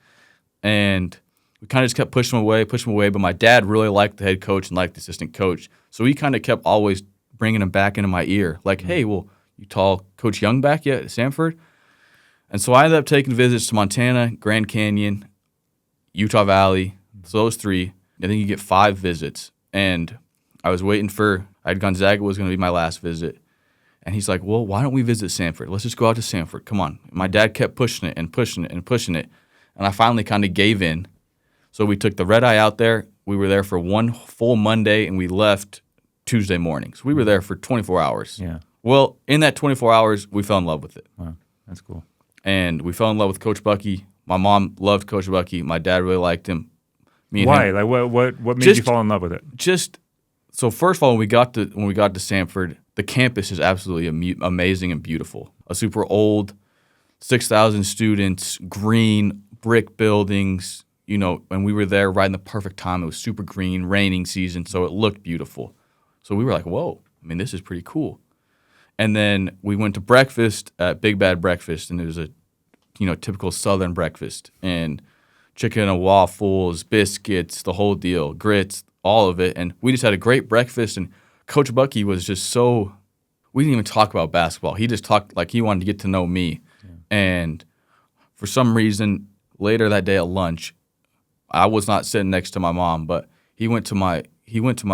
And we kind of just kept pushing him away. But my dad really liked the head coach and liked the assistant coach. So he kind of kept always bringing him back into my ear. Hey, well, you call Coach Young back yet at Samford? And so I ended up taking visits to Montana, Grand Canyon, Utah Valley. So those 3. I think you get 5 visits. And I was waiting Gonzaga was going to be my last visit. And he's like, well, why don't we visit Samford? Let's just go out to Samford. Come on. My dad kept pushing it and pushing it and pushing it. And I finally kind of gave in. So we took the red eye out there. we were there for one full Monday, and we left Tuesday morning. So we were there for 24 hours. Yeah. Well, in that 24 hours, we fell in love with it. Wow. That's cool. And we fell in love with Coach Bucky. My mom loved Coach Bucky. My dad really liked him. Why? Like what made you fall in love with it? So first of all, when we got to Samford, the campus is absolutely amazing and beautiful. A super old, 6,000 students, green brick buildings. And we were there right in the perfect time. It was super green, raining season, so it looked beautiful. So we were like, whoa, this is pretty cool. And then we went to breakfast at Big Bad Breakfast, and it was a, typical Southern breakfast. And chicken and waffles, biscuits, the whole deal, grits, all of it. And we just had a great breakfast, and Coach Bucky was just so – we didn't even talk about basketball. He just talked like he wanted to get to know me. Yeah. And for some reason, later that day at lunch, I was not sitting next to my mom, but he went to my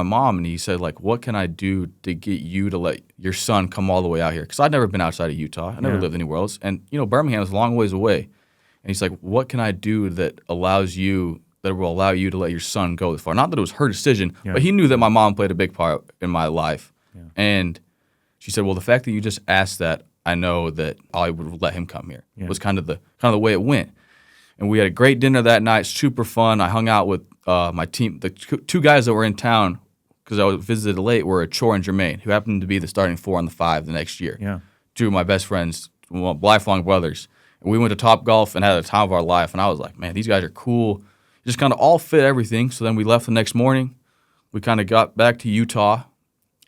mom and he said, like, what can I do to get you to let your son come all the way out here? Because I'd never been outside of Utah. I never lived anywhere else. And, Birmingham is a long ways away. And he's like, what can I do that will allow you to let your son go this far? Not that it was her decision, but he knew that my mom played a big part in my life. Yeah. And she said, well, the fact that you just asked that, I know that I would let him come here. It was kind of the way it went. And we had a great dinner that night, super fun. I hung out with my team. The two guys that were in town, because I was visited late, were Chor and Jermaine, who happened to be the starting 4 on the 5 the next year. Yeah. Two of my best friends, lifelong brothers. And we went to Topgolf and had a time of our life. And I was like, man, these guys are cool. Just kind of all fit everything. So then we left the next morning. We kind of got back to Utah.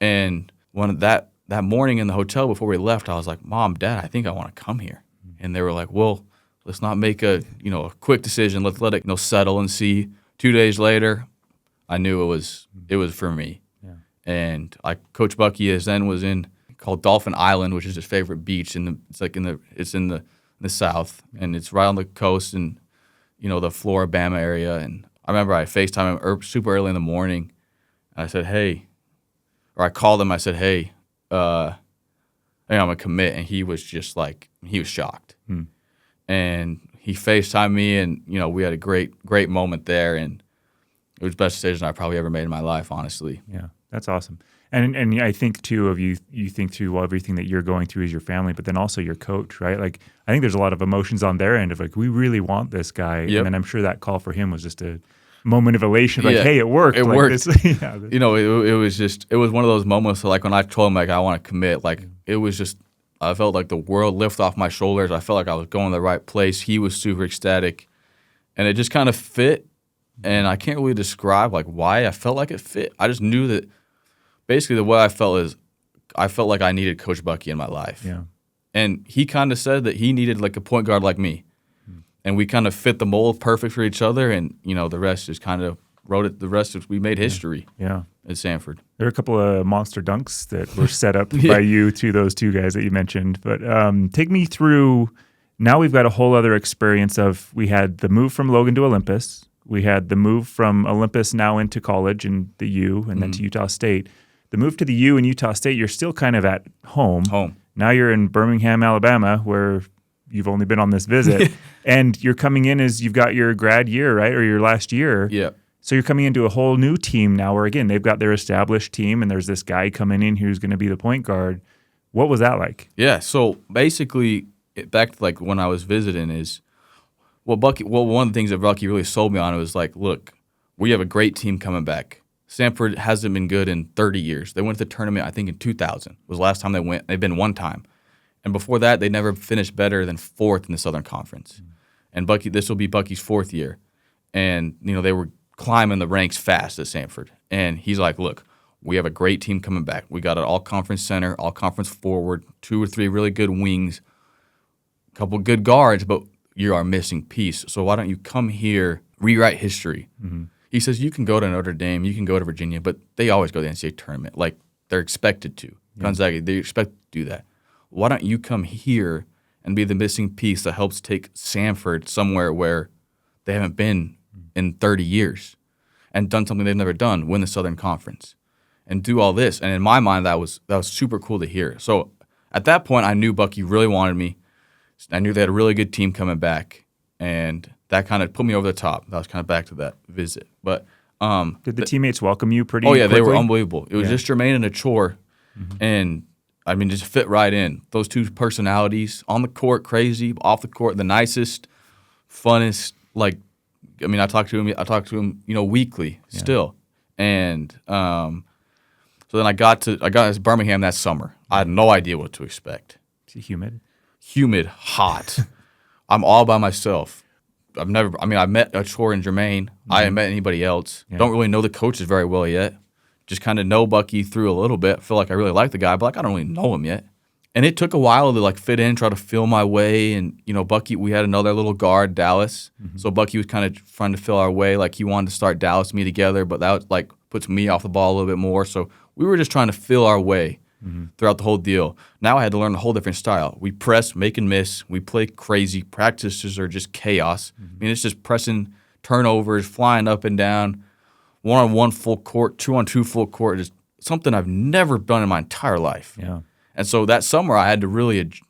And that morning in the hotel before we left, I was like, Mom, Dad, I think I want to come here. And they were like, well, let's not make a quick decision. Let's let it settle and see. 2 days later, I knew it was for me. Yeah. And Coach Bucky was called Dolphin Island, which is his favorite beach. It's in the south, and it's right on the coast in the Floribama area. And I remember I FaceTimed him super early in the morning. And I said, hey, or I called him. I said, hey, I'm gonna commit, and he was just like he was shocked. And he FaceTimed me, and we had a great moment there, and it was the best decision I probably ever made in my life, honestly. Yeah, that's awesome. And I think too of you think through everything that you're going through as your family, but then also your coach, right? Like I think there's a lot of emotions on their end of like we really want this guy, and then I'm sure that call for him was just a moment of elation, like hey, it worked. It worked. This, it was one of those moments like when I told him like I want to commit, like it was just. I felt like the world lifted off my shoulders. I felt like I was going to the right place. He was super ecstatic. And it just kind of fit. And I can't really describe like why I felt like it fit. I just knew that basically the way I felt is I felt like I needed Coach Bucky in my life. Yeah. And he kind of said that he needed like a point guard like me. And we kind of fit the mold perfect for each other. And, the rest just kind of wrote it. The rest of we made history. Yeah. At Samford. There are a couple of monster dunks that were set up by you to those two guys that you mentioned. But take me through, now we've got a whole other experience of, we had the move from Logan to Olympus. We had the move from Olympus now into college and the U and then to Utah State. The move to the U and Utah State, you're still kind of at home. Now you're in Birmingham, Alabama, where you've only been on this visit. And you're coming in as you've got your grad year, right? Or your last year. Yeah. So you're coming into a whole new team now where, again, they've got their established team and there's this guy coming in who's going to be the point guard. What was that like? Yeah, so basically, back to like when I was visiting is, one of the things that Bucky really sold me on was like, look, we have a great team coming back. Samford hasn't been good in 30 years. They went to the tournament, I think, in 2000 was the last time they went. They've been one time. And before that, they never finished better than 4th in the Southern Conference. And this will be Bucky's 4th year. And, they were climbing the ranks fast at Samford. And he's like, look, we have a great team coming back. We got an all-conference center, all-conference forward, 2 or 3 really good wings, a couple good guards, but you're our missing piece. So why don't you come here, rewrite history? He says you can go to Notre Dame, you can go to Virginia, but they always go to the NCAA Tournament. Like, they're expected to. Gonzaga, they expect to do that. Why don't you come here and be the missing piece that helps take Samford somewhere where they haven't been in 30 years and done something they've never done, win the Southern Conference and do all this. And in my mind, that was super cool to hear. So at that point, I knew Bucky really wanted me. I knew they had a really good team coming back, and that kind of put me over the top. That was kind of back to that visit. But Did the teammates welcome you pretty Oh, yeah, quickly? they were unbelievable. It was just Jermaine and Achor, and, I mean, just fit right in. Those two personalities, on the court, crazy, off the court, the nicest, funnest, like, I mean, I talk to him, weekly still. And so then I got to Birmingham that summer. I had no idea what to expect. Is it humid? Humid, hot. I'm all by myself. I met Achor and Jermaine. I haven't met anybody else. Yeah. Don't really know the coaches very well yet. Just kind of know Bucky through a little bit. Feel like I really like the guy, but I don't really know him yet. And it took a while to fit in, try to feel my way. And Bucky, we had another little guard, Dallas. So Bucky was kind of trying to feel our way. Like he wanted to start Dallas and me together, but that puts me off the ball a little bit more. So we were just trying to feel our way throughout the whole deal. Now I had to learn a whole different style. We press, make and miss. We play crazy. Practices are just chaos. I mean, it's just pressing, turnovers, flying up and down, 1-on-1 full court, 2-on-2 full court. Is something I've never done in my entire life. Yeah. And so that summer I had to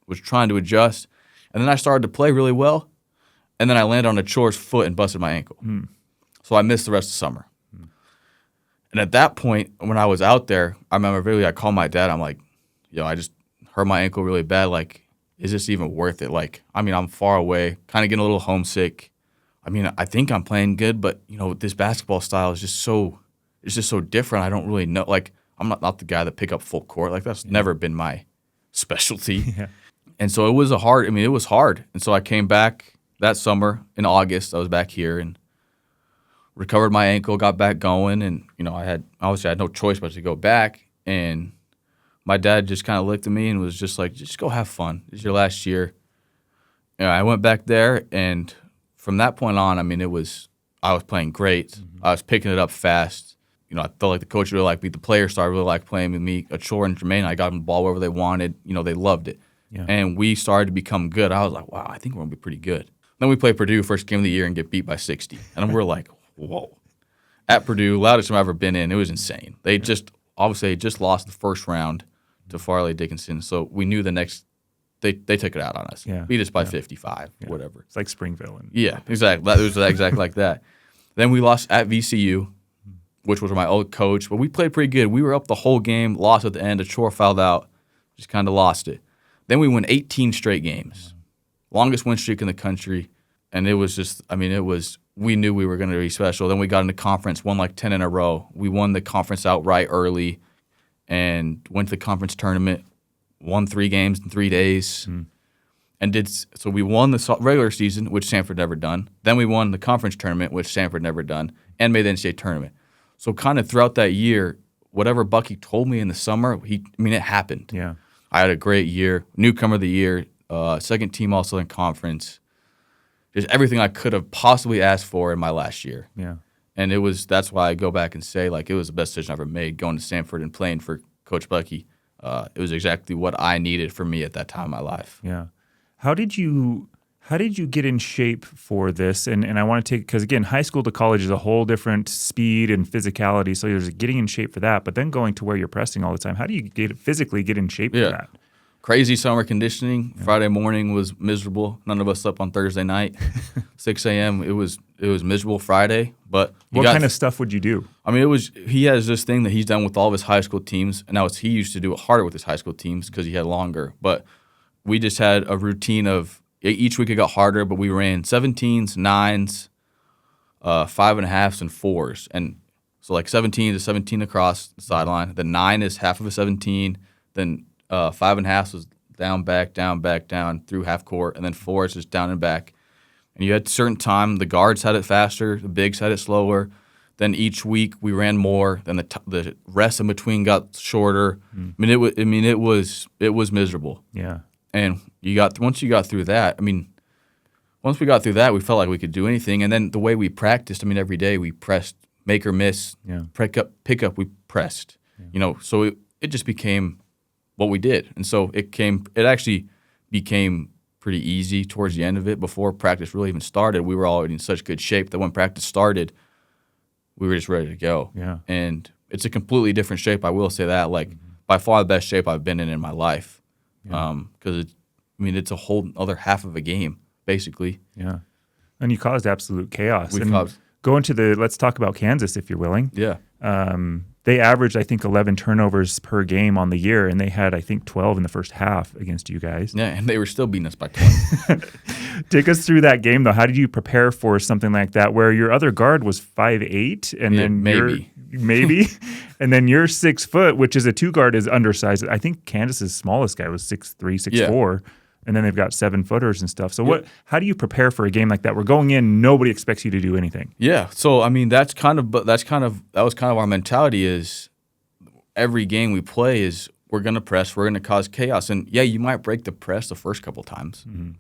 was trying to adjust. And then I started to play really well. And then I landed on Achor's foot and busted my ankle. So I missed the rest of the summer. And at that point, when I was out there, I remember vividly, I called my dad. I'm like, I just hurt my ankle really bad. Like, is this even worth it? Like, I mean, I'm far away, kind of getting a little homesick. I mean, I think I'm playing good, but, this basketball style is just so different. I don't really know. Like, I'm not the guy that pick up full court. Like, that's never been my specialty. Yeah. And so it was hard. And so I came back that summer in August. I was back here and recovered my ankle, got back going, and I had no choice but to go back. And my dad just kind of looked at me and was just like, "Just go have fun. It's your last year." I went back there, and from that point on, I mean, I was playing great. I was picking it up fast. I felt like the coach really liked me. The players started really like playing with me. Achor and Jermaine, I got them the ball wherever they wanted. They loved it. Yeah. And we started to become good. I was like, wow, I think we're going to be pretty good. Then we played Purdue first game of the year and get beat by 60. And we're like, whoa. At Purdue, loudest I've ever been in. It was insane. They just lost the first round to Farley Dickinson. So we knew the next they took it out on us. Yeah. Beat us by 55, whatever. It's like Springville. Yeah, exactly. It was exactly like that. Then we lost at VCU, which was my old coach. But we played pretty good. We were up the whole game, lost at the end. Achor fouled out, just kind of lost it. Then we won 18 straight games. Longest win streak in the country. And it was just, we knew we were going to be special. Then we got into conference, won like 10 in a row. We won the conference outright early and went to the conference tournament, won 3 games in 3 days. So we won the regular season, which Samford never done. Then we won the conference tournament, which Samford never done, and made the NCAA tournament. So kind of throughout that year, whatever Bucky told me in the summer, it happened. Yeah. I had a great year, newcomer of the year, second team All-Southern Conference. Just everything I could have possibly asked for in my last year. Yeah. And that's why I go back and say, it was the best decision I ever made, going to Samford and playing for Coach Bucky. It was exactly what I needed for me at that time in my life. Yeah. How did you get in shape for this? And I want to take, because again, high school to college is a whole different speed and physicality. So there's getting in shape for that, but then going to where you're pressing all the time. How do you physically get in shape for that? Crazy summer conditioning. Yeah. Friday morning was miserable. None of us slept on Thursday night. 6 a.m. It was miserable Friday. But what kind of stuff would you do? I mean, he has this thing that he's done with all of his high school teams, and now he used to do it harder with his high school teams because he had longer. But we just had a routine of each week it got harder, but we ran 17s, 9s, 5.5s, and 4s. And so 17 is 17 across the sideline. The 9 is half of a 17. Then 5.5 was down, back, down through half court. And then 4 is just down and back. And you had a certain time. The guards had it faster. The bigs had it slower. Then each week we ran more. Then the rest in between got shorter. It was miserable. Yeah. And once you got through that, once we got through that, we felt like we could do anything. And then the way we practiced, every day we pressed, make or miss, pick up, we pressed. Yeah. So it just became what we did. And so it actually became pretty easy towards the end of it. Before practice really even started, we were already in such good shape that when practice started, we were just ready to go. Yeah. And it's a completely different shape, I will say that. By far the best shape I've been in my life. Because it's a whole other half of a game, basically. Yeah. And you caused absolute chaos. let's talk about Kansas if you're willing. Yeah. They averaged, I think, 11 turnovers per game on the year, and they had, I think, 12 in the first half against you guys. Yeah, and they were still beating us by 20. Take us through that game, though. How did you prepare for something like that, where your other guard was 5'8", and then maybe, and then your 6 foot, which is a 2 guard, is undersized. I think Kansas's smallest guy was 6'3", 6'4". And then they've got 7-footers and stuff. So how do you prepare for a game like that? We're going in, nobody expects you to do anything. Yeah. So I mean, that was kind of our mentality. Is every game we play is we're going to press, we're going to cause chaos, and yeah, you might break the press the first couple times. Mm-hmm.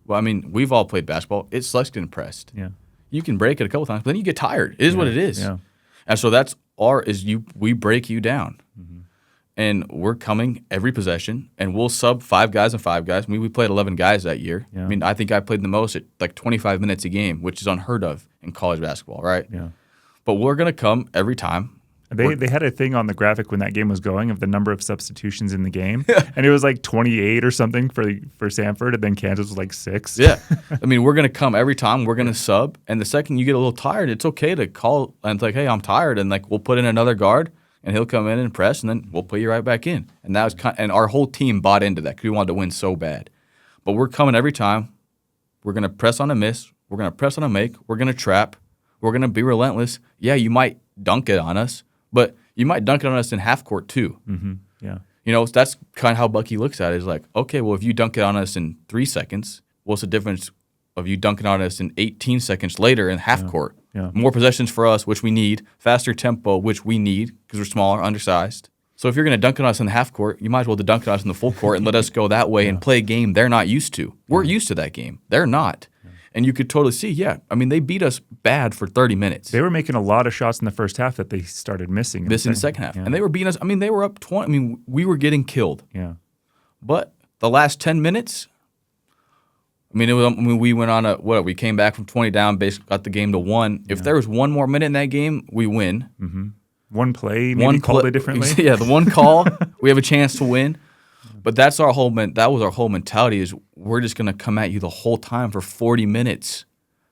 Well, I mean, we've all played basketball. It sucks getting pressed. Yeah. You can break it a couple times, but then you get tired. It is what it is. Yeah. And so we break you down. Mm-hmm. And we're coming every possession, and we'll sub 5 guys and 5 guys. I mean, we played 11 guys that year. Yeah. I mean, I think I played the most at like 25 minutes a game, which is unheard of in college basketball, right? Yeah. But we're going to come every time. They had a thing on the graphic when that game was going of the number of substitutions in the game, and it was like 28 or something for Samford, and then Kansas was like 6. Yeah. I mean, we're going to come every time. We're going to sub, and the second you get a little tired, it's okay to call and it's like, hey, I'm tired, and like we'll put in another guard. And he'll come in and press, and then we'll put you right back in. And that was and our whole team bought into that because we wanted to win so bad. But we're coming every time. We're going to press on a miss. We're going to press on a make. We're going to trap. We're going to be relentless. Yeah, you might dunk it on us, but you might dunk it on us in half court too. Mm-hmm. Yeah. You know, that's kind of how Bucky looks at it. Is like, okay, well, if you dunk it on us in 3 seconds, what's the difference of you dunking on us in 18 seconds later in half court? Yeah. More possessions for us, which we need. Faster tempo, which we need because we're smaller, undersized. So if you're going to dunk on us in the half court, you might as well dunk on us in the full court and let us go that way and play a game they're not used to. We're used to that game. They're not. Yeah. And you could totally see, I mean, they beat us bad for 30 minutes. They were making a lot of shots in the first half that they started missing. In the second half. Yeah. And they were beating us. I mean, they were up 20. I mean, we were getting killed. Yeah. But the last 10 minutes, we went on we came back from 20 down, basically got the game to 1. If there was one more minute in that game, we win. Mm-hmm. One play, maybe called it differently. Yeah, the one call, we have a chance to win. But that was our whole mentality is we're just going to come at you the whole time for 40 minutes.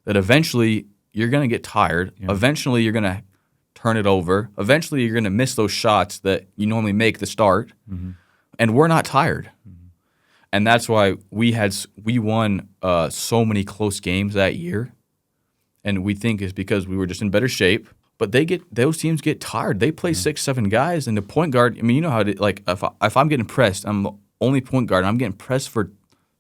That eventually you're going to get tired. Yeah. Eventually you're going to turn it over. Eventually you're going to miss those shots that you normally make to start. Mm-hmm. And we're not tired. Mm-hmm. And that's why we won so many close games that year, and we think it's because we were just in better shape. But those teams get tired. They play 6, 7 guys, and the point guard. I mean, you know how if I'm getting pressed, I'm the only point guard, and I'm getting pressed for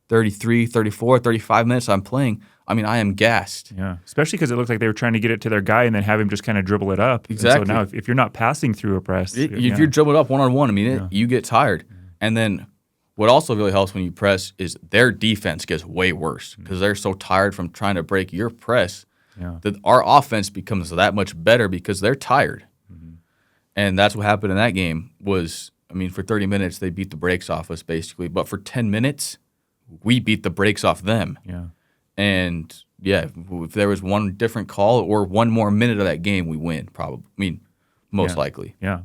33, 34, 35 minutes. I'm playing. I mean, I am gassed. Yeah, especially because it looked like they were trying to get it to their guy and then have him just kind of dribble it up. Exactly. And so now, if you're not passing through a press, if you're dribbling up one-on-one, I mean, you get tired, and then. What also really helps when you press is their defense gets way worse because they're so tired from trying to break your press that our offense becomes that much better because they're tired. Mm-hmm. And that's what happened in that game was, I mean, for 30 minutes, they beat the brakes off us basically. But for 10 minutes, we beat the brakes off them. Yeah. And, if there was one different call or one more minute of that game, we win probably. I mean, most likely. Yeah.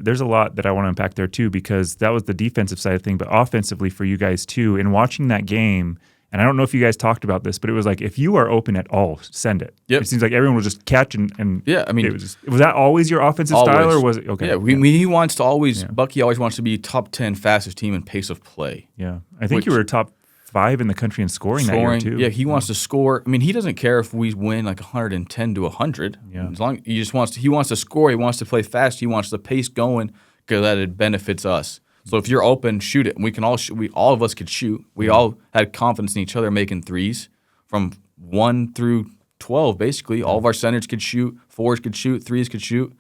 There's a lot that I want to unpack there too because that was the defensive side of things, but offensively for you guys too. In watching that game, and I don't know if you guys talked about this, but it was like if you are open at all, send it. Yep. It seems like everyone was just catching and I mean, was that always your offensive style or was it okay? Yeah, he wants to always Bucky always wants to be top 10 fastest team in pace of play. Yeah, I think you were top 5 in the country in scoring that year too. Yeah, he wants to score. I mean, he doesn't care if we win like 110 to 100. Yeah. As long he wants to score. He wants to play fast. He wants the pace going because that it benefits us. So if you're open, shoot it. And we can all shoot. All of us could shoot. We all had confidence in each other making threes from 1 through 12. Basically, all of our centers could shoot. 4s could shoot. 3s could shoot.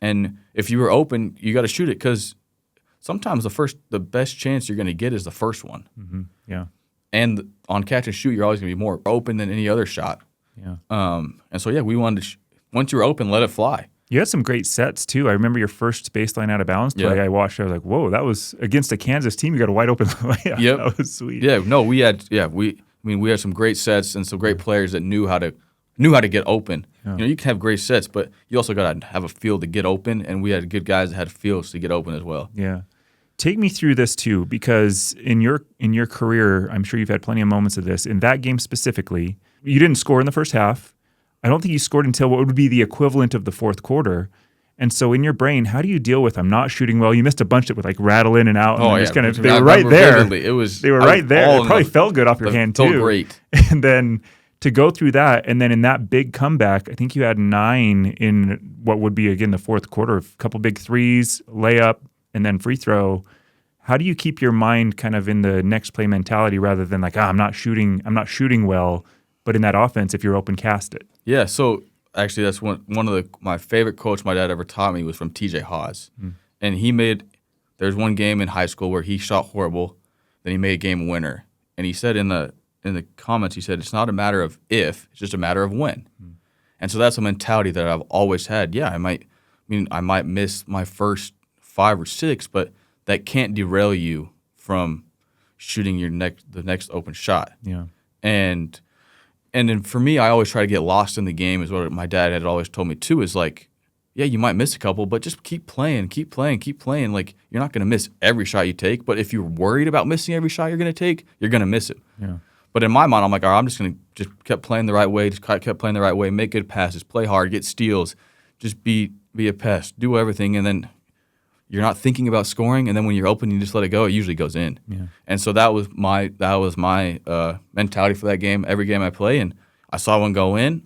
And if you were open, you got to shoot it because. Sometimes the best chance you're going to get is the first one. Mm-hmm. Yeah. And on catch and shoot, you're always going to be more open than any other shot. Yeah. And so, we wanted to, once you're open, let it fly. You had some great sets, too. I remember your first baseline out of bounds play I watched. I was like, whoa, that was against a Kansas team. You got a wide open layup. Yep. That was sweet. Yeah. No, we had some great sets and some great players that knew how to get open. Yeah. You can have great sets, but you also got to have a feel to get open, and we had good guys that had feels to get open as well. Yeah. Take me through this too, because in your career, I'm sure you've had plenty of moments of this. In that game specifically, you didn't score in the first half. I don't think you scored until what would be the equivalent of the fourth quarter. And so in your brain, how do you deal with I'm not shooting well? You missed a bunch that would like rattle in and out. And just kind of they were right there. They were right there. It probably felt good off your hand too. Felt great. And then to go through that, and then in that big comeback, I think you had 9 in what would be again the fourth quarter. A couple big threes, layup, and then free throw. How do you keep your mind kind of in the next play mentality rather than like, I'm not shooting well, but in that offense, if you're open, cast it? Yeah, so actually that's one of my favorite quotes my dad ever taught me was from TJ Haws. And there's one game in high school where he shot horrible, then he made a game winner. And he said in the comments, he said, it's not a matter of if, it's just a matter of when. And so that's a mentality that I've always had. Yeah, I might miss my first 5 or 6, but that can't derail you from shooting the next open shot. Yeah. And then for me, I always try to get lost in the game is what my dad had always told me too, is like, yeah, you might miss a couple, but just keep playing. Like, you're not going to miss every shot you take, but if you're worried about missing every shot you're going to take, you're going to miss it. Yeah. But in my mind, I'm like, all right, I'm just going to just kept playing the right way, make good passes, play hard, get steals, just be a pest, do everything, and then you're not thinking about scoring, and then when you're open, you just let it go. It usually goes in. Yeah. And so that was my mentality for that game. Every game I play, and I saw one go in,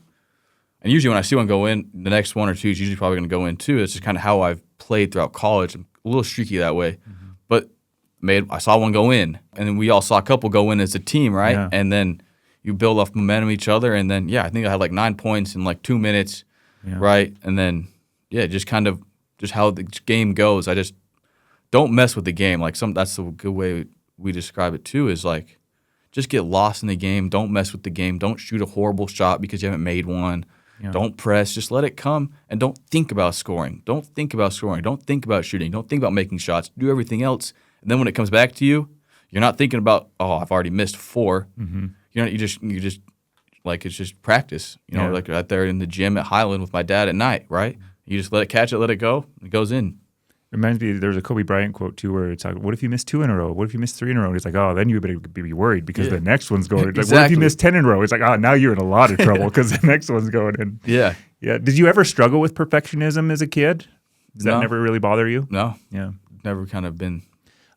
and usually when I see one go in, the next 1 or 2 is usually probably going to go in too. It's just kind of how I've played throughout college. I'm a little streaky that way, but I saw one go in, and then we all saw a couple go in as a team, right? Yeah. And then you build off momentum each other, and then I think I had like 9 points in like 2 minutes, right? And then just kind of. Just how the game goes. I just don't mess with the game. Like that's a good way we describe it too. Is like just get lost in the game. Don't mess with the game. Don't shoot a horrible shot because you haven't made one. Yeah. Don't press. Just let it come and don't think about scoring. Don't think about shooting. Don't think about making shots. Do everything else. And then when it comes back to you, you're not thinking about I've already missed 4. You just like it's just practice. Like out there in the gym at Highland with my dad at night, right? You just catch it, let it go, it goes in. It reminds me, there's a Kobe Bryant quote too where it's like, what if you miss 2 in a row? What if you miss 3 in a row? And it's like, then you better be worried because the next one's going in. Like, what if you miss 10 in a row? It's like, now you're in a lot of trouble because the next one's going in. Yeah. Yeah. Did you ever struggle with perfectionism as a kid? Does that never really bother you? No. Yeah. Never kind of been.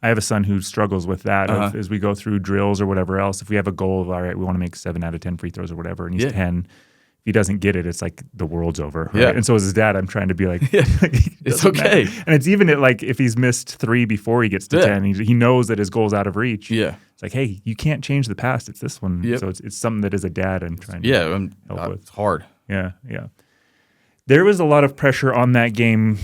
I have a son who struggles with that as we go through drills or whatever else. If we have a goal of, all right, we want to make 7 out of 10 free throws or whatever, and he's 10, if he doesn't get it, it's like the world's over. Right? Yeah. And so as his dad, I'm trying to be like, it's okay. Matter. And it's even like if he's missed 3 before he gets to 10, he knows that his goal's out of reach. Yeah. It's like, hey, you can't change the past. It's this one. So it's something that as a dad I'm trying to help with. It's hard. Yeah. There was a lot of pressure on that game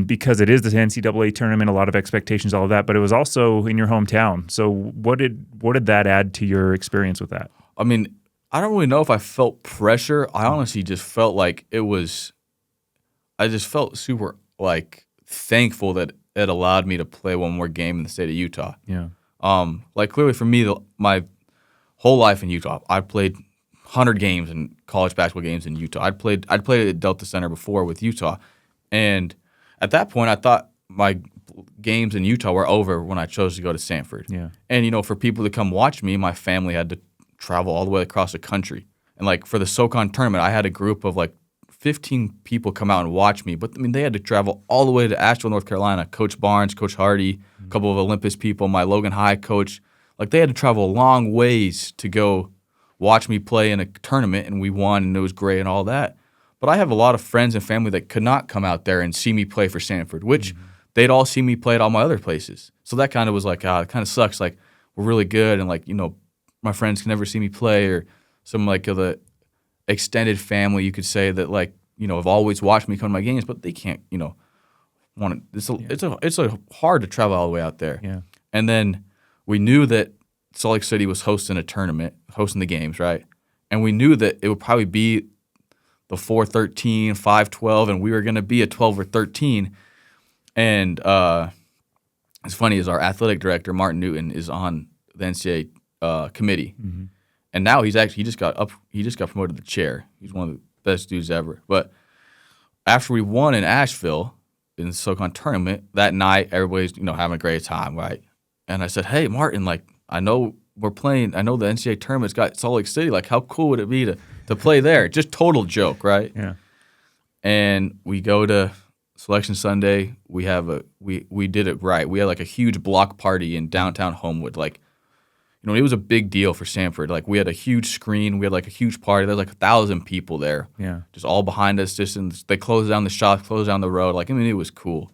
because it is the NCAA tournament, a lot of expectations, all of that, but it was also in your hometown. So what did that add to your experience with that? I mean, I don't really know if I felt pressure. I honestly just felt like I just felt super like thankful that it allowed me to play one more game in the state of Utah. Yeah. Like clearly for me, my whole life in Utah, I played 100 games in college basketball games in Utah. I'd played at Delta Center before with Utah, and at that point, I thought my games in Utah were over when I chose to go to Samford. Yeah. And for people to come watch me, my family had to travel all the way across the country. And like for the SoCon tournament, I had a group of like 15 people come out and watch me. But I mean, they had to travel all the way to Asheville, North Carolina. Coach Barnes, Coach Hardy, a couple of Olympus people, my Logan High coach. Like they had to travel a long ways to go watch me play in a tournament, and we won, and it was great and all that. But I have a lot of friends and family that could not come out there and see me play for Samford, which they'd all see me play at all my other places. So that kind of was like, it kind of sucks. Like we're really good, and like my friends can never see me play, or some like the extended family you could say that like have always watched me come to my games, but they can't want to. It's hard to travel all the way out there. Yeah. And then we knew that Salt Lake City was hosting a tournament, hosting the games, right? And we knew that it would probably be the 4-13, 5-12, and we were going to be a 12 or 13. And it's funny is our athletic director Martin Newton is on the NCAA committee, and now he just got promoted to the chair. He's one of the best dudes ever. But after we won in Asheville in the SoCon tournament that night, everybody's having a great time, right? And I said, hey Martin, like I know we're playing. I know the NCAA tournament's got Salt Lake City. Like, how cool would it be to to play there. Just total joke, right? Yeah. And we go to Selection Sunday. We did it right. We had like a huge block party in downtown Homewood. Like, it was a big deal for Samford. Like, we had a huge screen. We had like a huge party. There was like 1,000 people there. Yeah. Just all behind us. They closed down the shop, closed down the road. Like, it was cool.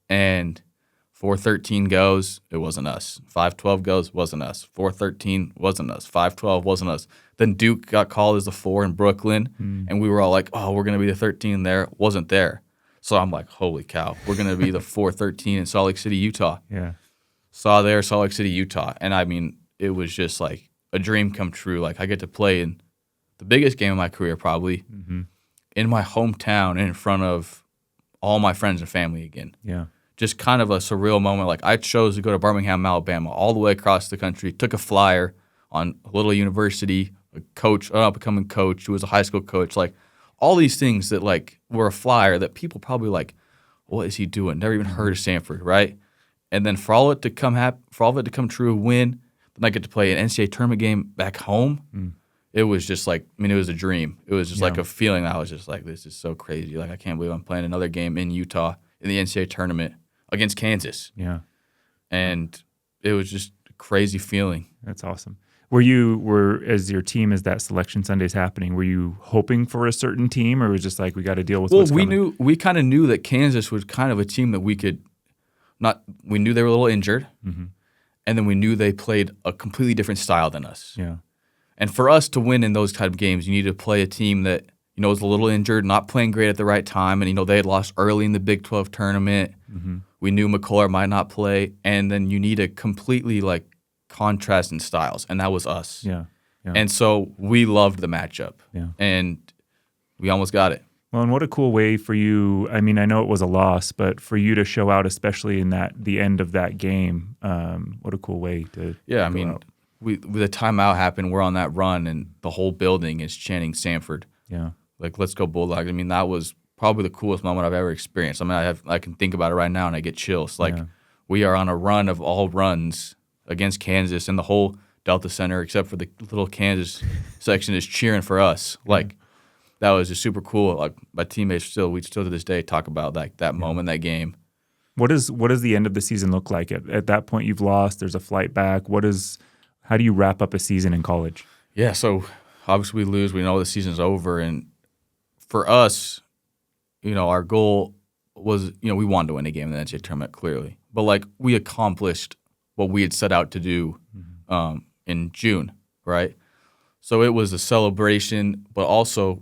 And 413 goes, it wasn't us. 512 goes, wasn't us. 413 wasn't us. 512 wasn't us. Then Duke got called as the 4 in Brooklyn, and we were all like, oh, we're going to be the 13 there. Wasn't there. So I'm like, holy cow, we're going to be the 413 in Salt Lake City, Utah. Yeah. Saw there, Salt Lake City, Utah. And I mean, it was just like a dream come true. Like, I get to play in the biggest game of my career probably in my hometown and in front of all my friends and family again. Yeah. Just kind of a surreal moment. Like, I chose to go to Birmingham, Alabama, all the way across the country, took a flyer on a little university, a coach, an up-and-coming coach who was a high school coach. Like, all these things that, like, were a flyer that people probably like, what is he doing? Never even heard of Samford, right? And then for all of it to come true, win, then I get to play an NCAA tournament game back home. It was just like, it was a dream. It was just like a feeling that I was just like, this is so crazy. Like, I can't believe I'm playing another game in Utah in the NCAA tournament against Kansas. Yeah. And it was just a crazy feeling. That's awesome. As your team, as that Selection Sunday's happening, were you hoping for a certain team, or was it just like, we got to deal with what's coming? We kind of knew that Kansas was kind of a team that we knew they were a little injured, and then we knew they played a completely different style than us. Yeah. And for us to win in those type of games, you need to play a team that, was a little injured, not playing great at the right time, and, they had lost early in the Big 12 tournament. We knew McCullough might not play, and then you need a completely, like, contrast in styles, and that was us. Yeah. And so we loved the matchup, and we almost got it. Well, and what a cool way for you. I mean, I know it was a loss, but for you to show out, especially in the end of that game, what a cool way to I mean, out. The timeout happened, we're on that run, and the whole building is chanting Samford. Yeah. Like, let's go Bulldogs. I mean, that was probably the coolest moment I've ever experienced. I mean, I can think about it right now, and I get chills. Like, we are on a run of all runs against Kansas, and the whole Delta Center, except for the little Kansas section, is cheering for us. Like, that was just super cool. Like, my teammates we still to this day talk about that moment, that game. What does the end of the season look like? At that point, you've lost. There's a flight back. How do you wrap up a season in college? Yeah, so obviously we lose. We know the season's over, and for us, our goal was, we wanted to win a game in the NCAA tournament, clearly. But, like, we accomplished what we had set out to do in June, right? So it was a celebration, but also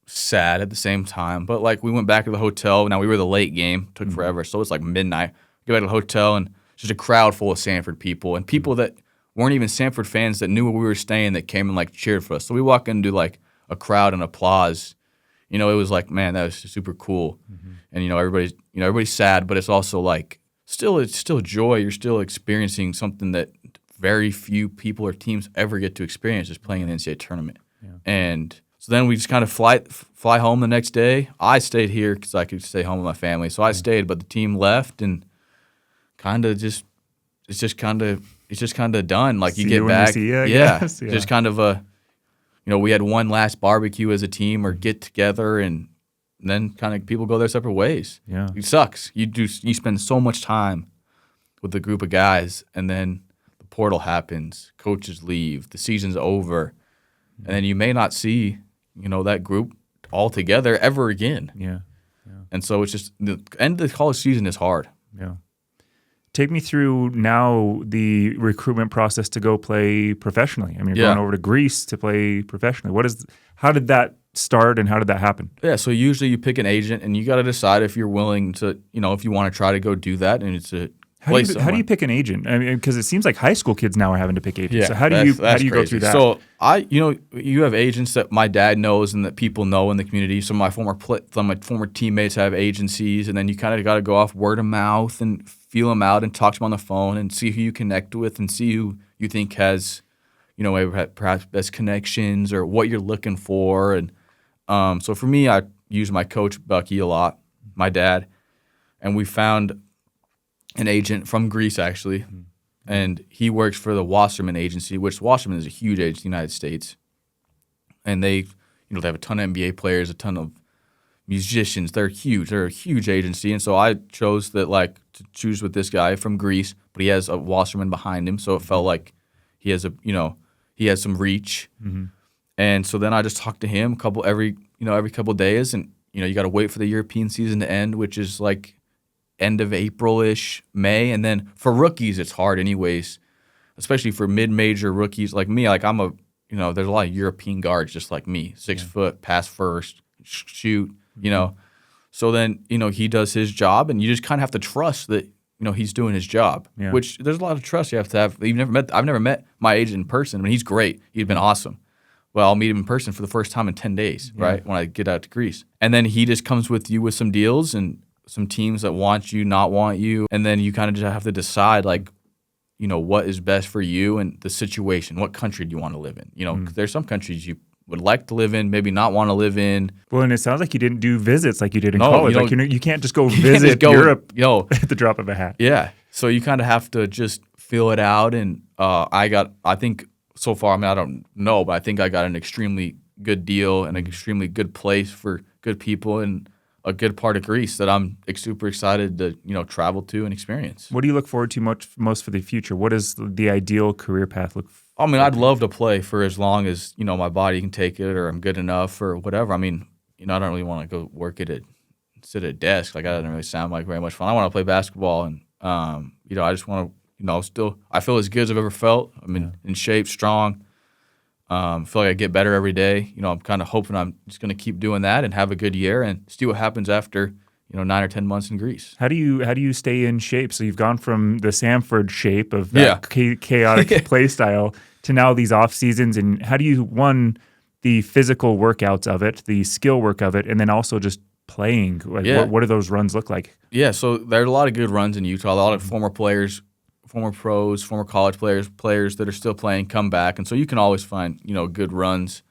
sad at the same time. But, like, we went back to the hotel. Now, we were the late game. Took forever. So it's like midnight. We go back to the hotel, and just a crowd full of Samford people, and people that weren't even Samford fans that knew where we were staying that came and, like, cheered for us. So we walk into, like, a crowd and applause. It was like, man, that was super cool. And, everybody's sad, but it's also like, it's still joy. You're still experiencing something that very few people or teams ever get to experience, is playing in the NCAA tournament. Yeah. And so then we just kind of fly home the next day. I stayed here because I could stay home with my family. So I stayed, but the team left, and it's just kind of done. Like, you get back. Just kind of we had one last barbecue as a team or get together, and then kind of people go their separate ways. Yeah. It sucks. You spend so much time with a group of guys, and then the portal happens, coaches leave, the season's over, and then you may not see, that group all together ever again. Yeah. And so it's just, the end of the college season is hard. Yeah. Take me through now the recruitment process to go play professionally. I mean, you're going over to Greece to play professionally. How did that start, and how did that happen? Yeah, so usually you pick an agent, and you got to decide if you're willing to, if you want to try to go do that, and it's a How do you pick an agent? I mean, because it seems like high school kids now are having to pick agents. Yeah, so how do you go through that? So you have agents that my dad knows and that people know in the community. Some of my former teammates have agencies, and then you kind of got to go off word of mouth and feel them out and talk to them on the phone and see who you connect with and see who you think has, perhaps best connections or what you're looking for. And so for me, I use my coach Bucky a lot, my dad, and we found an agent from Greece, actually, and he works for the Wasserman Agency, which Wasserman is a huge agency in the United States. And they, they have a ton of NBA players, a ton of musicians. They're huge. They're a huge agency. And so I chose to choose with this guy from Greece, but he has a Wasserman behind him. So it felt like he has he has some reach. Mm-hmm. And so then I just talked to him every couple of days. And, you got to wait for the European season to end, which is like end of April-ish, May. And then for rookies, it's hard anyways, especially for mid-major rookies like me. Like there's a lot of European guards just like me, 6 foot, pass first, shoot, So then, he does his job, and you just kind of have to trust that, he's doing his job, which there's a lot of trust you have to have. I've never met my agent in person. I mean, he's great. He's been awesome. Well, I'll meet him in person for the first time in 10 days, right, when I get out to Greece. And then he just comes with you with some deals and some teams that want you, not want you. And then you kind of just have to decide, what is best for you and the situation. What country do you want to live in? There's some countries you would like to live in, maybe not want to live in. Well, and it sounds like you didn't do visits like you did in college. You can't just go visit Europe at the drop of a hat. Yeah. So you kind of have to just feel it out. And I think so far, I don't know, but I think I got an extremely good deal and an extremely good place for good people and a good part of Greece that I'm super excited to, travel to and experience. What do you look forward to most for the future? What does the ideal career path look I mean, I'd love to play for as long as, my body can take it or I'm good enough or whatever. I mean, I don't really want to go work sit at a desk. Like, that doesn't really sound like very much fun. I want to play basketball and, I just want to, I feel as good as I've ever felt. I'm in shape, strong. Feel like I get better every day. I'm kind of hoping I'm just going to keep doing that and have a good year and see what happens after, 9 or 10 months in Greece. How do you stay in shape? So you've gone from the Samford shape of that chaotic play style to now these off seasons. And how do you, the physical workouts of it, the skill work of it, and then also just playing? What do those runs look like? Yeah, so there are a lot of good runs in Utah. A lot of former players, former pros, former college players that are still playing come back. And so you can always find, good runs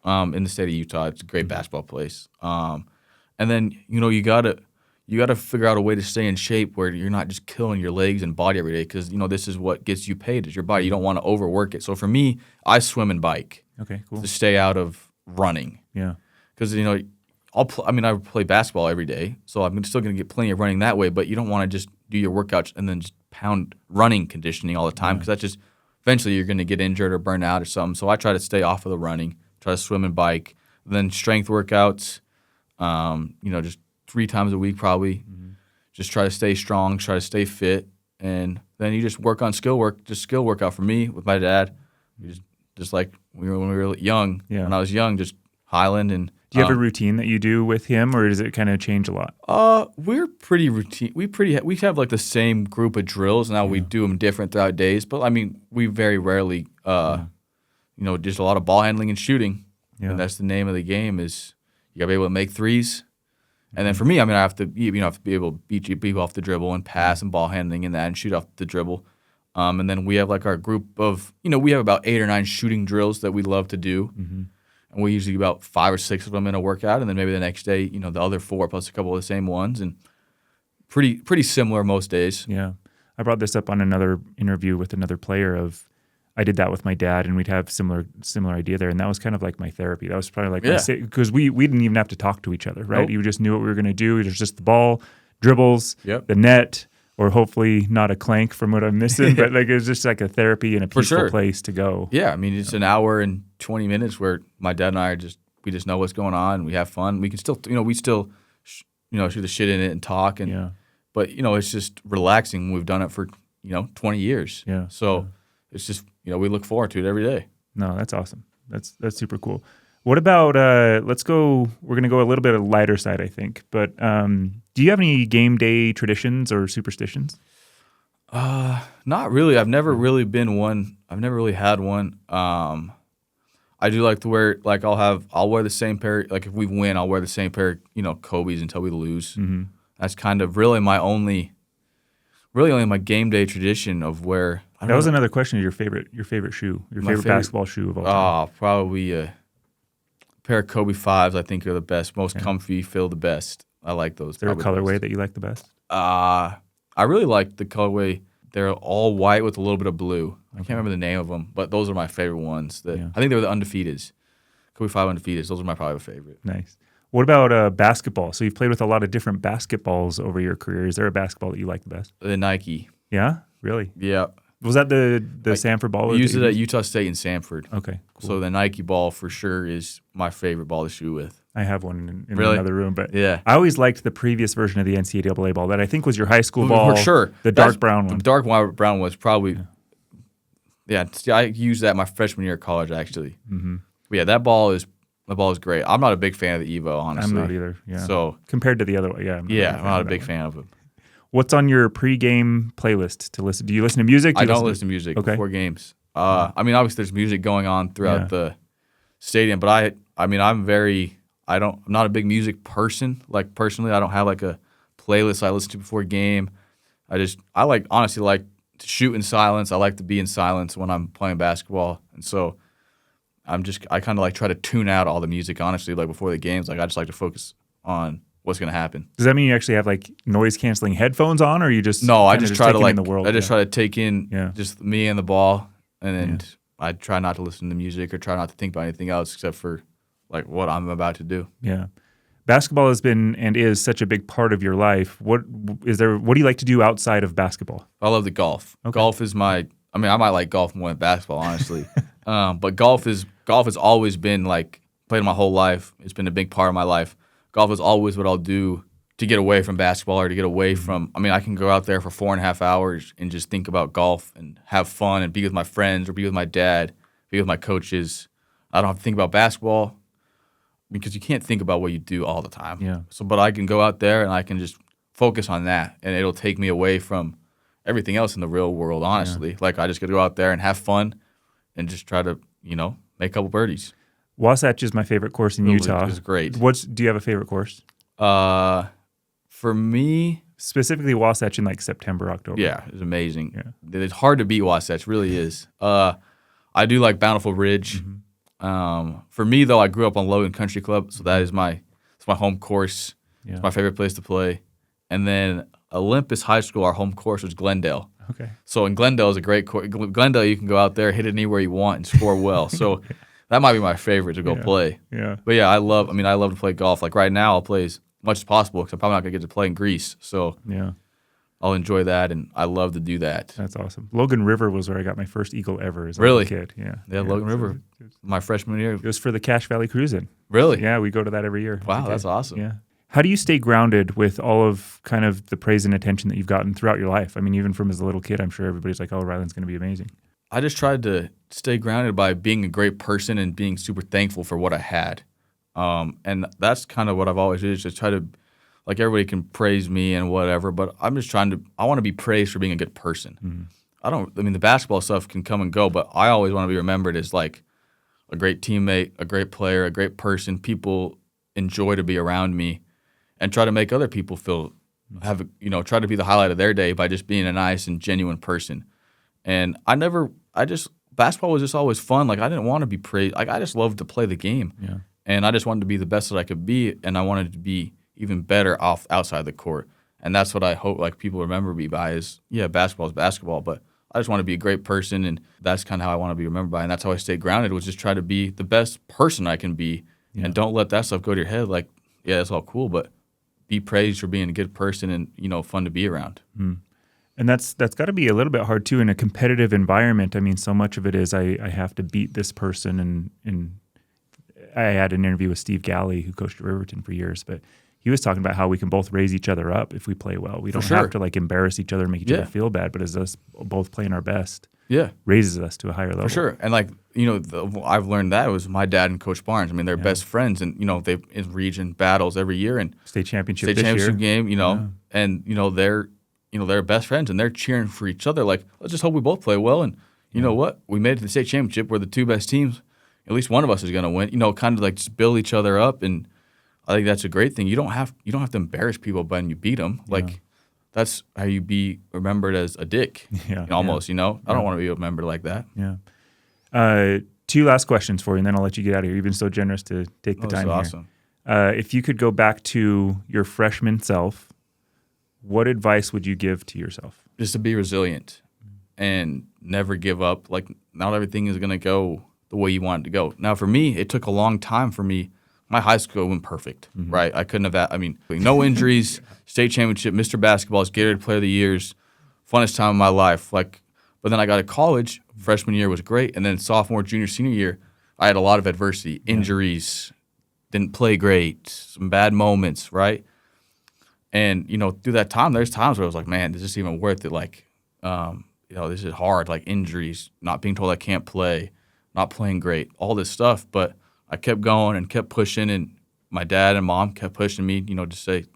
in the state of Utah. It's a great basketball place. And then, you got to figure out a way to stay in shape where you're not just killing your legs and body every day because, this is what gets you paid is your body. You don't want to overwork it. So for me, I swim and bike. Okay, cool. To stay out of running. Yeah. Because, I play basketball every day, so I'm still going to get plenty of running that way, but you don't want to just do your workouts and then just pound running conditioning all the time because that's just eventually you're going to get injured or burn out or something. So I try to stay off of the running, try to swim and bike. Then strength workouts, just 3 times a week probably. Mm-hmm. Just try to stay strong, try to stay fit, and then you just work on skill workout for me with my dad. Just like when we were young. Yeah. When I was young, just Highland and. Do you have a routine that you do with him, or does it kind of change a lot? We're pretty routine. We have like the same group of drills. Now we do them different throughout days, but I mean, we very rarely, just a lot of ball handling and shooting. Yeah. And that's the name of the game. Is you gotta be able to make threes, and then for me, I have to be able to beat people off the dribble and pass and ball handling and that and shoot off the dribble. And then we have like our group of we have about 8 or 9 shooting drills that we love to do. Mm-hmm. And we usually do about 5 or 6 of them in a workout, and then maybe the next day, the other 4 plus a couple of the same ones, and pretty similar most days. Yeah, I brought this up on another interview with another player. I did that with my dad, and we'd have similar idea there, and that was kind of like my therapy. That was probably like because we didn't even have to talk to each other, right? Nope. You just knew what we were going to do. It was just the ball, dribbles, the net. Or hopefully not a clank from what I'm missing, but it was just like a therapy and a peaceful place to go. Yeah, I mean, it's an hour and 20 minutes where my dad and I we just know what's going on. We have fun. We can still, we still, shoot the shit in it and talk. But, it's just relaxing. We've done it for, 20 years. Yeah. So it's just, we look forward to it every day. No, that's awesome. That's super cool. What about, we're going to go a little bit of the lighter side, I think. But do you have any game day traditions or superstitions? Not really. I've never really been one. I've never really had one. I do like to wear, I'll wear the same pair. Like if we win, I'll wear the same pair, Kobe's until we lose. Mm-hmm. That's kind of really only my game day tradition of where. That was another question. Your favorite shoe, your favorite basketball shoe of all time. Probably a pair of Kobe 5s. I think are the best, most comfy, feel the best. I like those. Is there a colorway that you like the best? I really like the colorway. They're all white with a little bit of blue. I can't remember the name of them, but those are my favorite ones. I think they were the Undefeateds Kobe 5 undefeated. Those are my probably favorite. Nice. What about basketball? So you've played with a lot of different basketballs over your career. Is there a basketball that you like the best? The Nike. Yeah? Really? Yeah. Was that the Samford ball? We used it at Utah State and Sanford. Okay, cool. So the Nike ball for sure is my favorite ball to shoot with. I have one in Really? another room, but Yeah. I always liked the previous version of the NCAA ball that I think was your high school ball. For sure. The dark brown one. The dark brown was probably, I used that my freshman year of college, actually. Mm-hmm. But yeah, that ball is great. I'm not a big fan of the Evo, honestly. I'm not either. Yeah. So compared to the other one, I'm not a big fan of it. What's on your pregame playlist to listen? Do you listen to music? I don't listen to music before games. I mean, obviously there's music going on throughout the stadium, but I'm not a big music person. Like personally, I don't have like a playlist I listen to before a game. I honestly like to shoot in silence. I like to be in silence when I'm playing basketball, and so I kind of like try to tune out all the music. Honestly, like before the games, like I just like to focus on what's going to happen. Does that mean you actually have like noise canceling headphones on, or you just I just try to like in the world? I just try to take in just me and the ball, and then I try not to listen to music or try not to think about anything else except for like what I'm about to do. Yeah. Basketball has been and is such a big part of your life. What do you like to do outside of basketball? I love the golf. Okay. Golf is I might like golf more than basketball, honestly. But golf has always been like played my whole life. It's been a big part of my life. Golf is always what I'll do to get away from basketball or to get away from. I can go out there for 4.5 hours and just think about golf and have fun and be with my friends or be with my dad, be with my coaches. I don't have to think about basketball because you can't think about what you do all the time. Yeah. But I can go out there and I can just focus on that, and it'll take me away from everything else in the real world, honestly. Yeah. Like I just got to go out there and have fun and just try to, make a couple birdies. Wasatch is my favorite course in Utah. It's great. Do you have a favorite course? For me, specifically Wasatch in like September, October. Yeah, it's amazing. Yeah. It's hard to beat Wasatch, really is. I do like Bountiful Ridge. Mm-hmm. For me though, I grew up on Logan Country Club, so that is my home course. Yeah. It's my favorite place to play. And then Olympus High School, our home course was Glendale. Okay. So in Glendale is a great course. Glendale, you can go out there, hit it anywhere you want, and score well. So that might be my favorite to go play. Yeah. But yeah, I love to play golf. Like right now, I'll play as much as possible because I'm probably not going to get to play in Greece. So I'll enjoy that, and I love to do that. That's awesome. Logan River was where I got my first eagle ever as a really? kid. Yeah. Yeah, Logan River. My freshman year. It was for the Cache Valley Cruise-In. Really? Yeah, we go to that every year. Wow, that's awesome. Yeah. How do you stay grounded with all of kind of the praise and attention that you've gotten throughout your life? I mean, even from as a little kid, I'm sure everybody's like, oh, Rylan's going to be amazing. I just tried to stay grounded by being a great person and being super thankful for what I had. And that's kind of what I've always did, is just try to, like everybody can praise me and whatever, but I'm just I want to be praised for being a good person. Mm-hmm. The basketball stuff can come and go, but I always want to be remembered as like a great teammate, a great player, a great person. People enjoy to be around me. And try to make other people try to be the highlight of their day by just being a nice and genuine person. And basketball was just always fun. Like I didn't want to be praised. Like I just loved to play the game. Yeah. And I just wanted to be the best that I could be, and I wanted to be even better outside the court. And that's what I hope like people remember me by is, basketball is basketball, but I just want to be a great person, and that's kind of how I want to be remembered by. And that's how I stay grounded, was just try to be the best person I can be, and don't let that stuff go to your head. Like, that's all cool, but be praised for being a good person and, fun to be around. Mm. And that's got to be a little bit hard, too, in a competitive environment. I mean, so much of it is I have to beat this person. And I had an interview with Steve Galley, who coached at Riverton for years, but he was talking about how we can both raise each other up if we play well. We don't have to, like, embarrass each other and make each other feel bad, but as us both playing our best raises us to a higher level. For sure. And, like, I've learned that was my dad and Coach Barnes. I mean, they're best friends, and, they in region battles every year. And state championship game, and, they're best friends, and they're cheering for each other. Like, let's just hope we both play well. And you know what? We made it to the state championship. We're the two best teams. At least one of us is going to win. Kind of like just build each other up. And I think that's a great thing. You don't have to embarrass people when you beat them. Like, that's how you be remembered as a dick. Almost. I don't want to be remembered like that. Yeah. Two last questions for you, and then I'll let you get out of here. You've been so generous to take the time. That's awesome. If you could go back to your freshman self, what advice would you give to yourself? Just to be resilient and never give up. Like, not everything is going to go the way you want it to go. Now, for me, it took a long time for me. My high school went perfect, right? I couldn't have, no injuries, state championship, Mr. Basketball's Gatorade Player of the Years, funnest time of my life. But then I got to college, freshman year was great, and then sophomore, junior, senior year, I had a lot of adversity, injuries, didn't play great, some bad moments, right? And, through that time, there's times where I was like, man, is this even worth it? This is hard, injuries, not being told I can't play, not playing great, all this stuff. But I kept going and kept pushing, and my dad and mom kept pushing me, to say,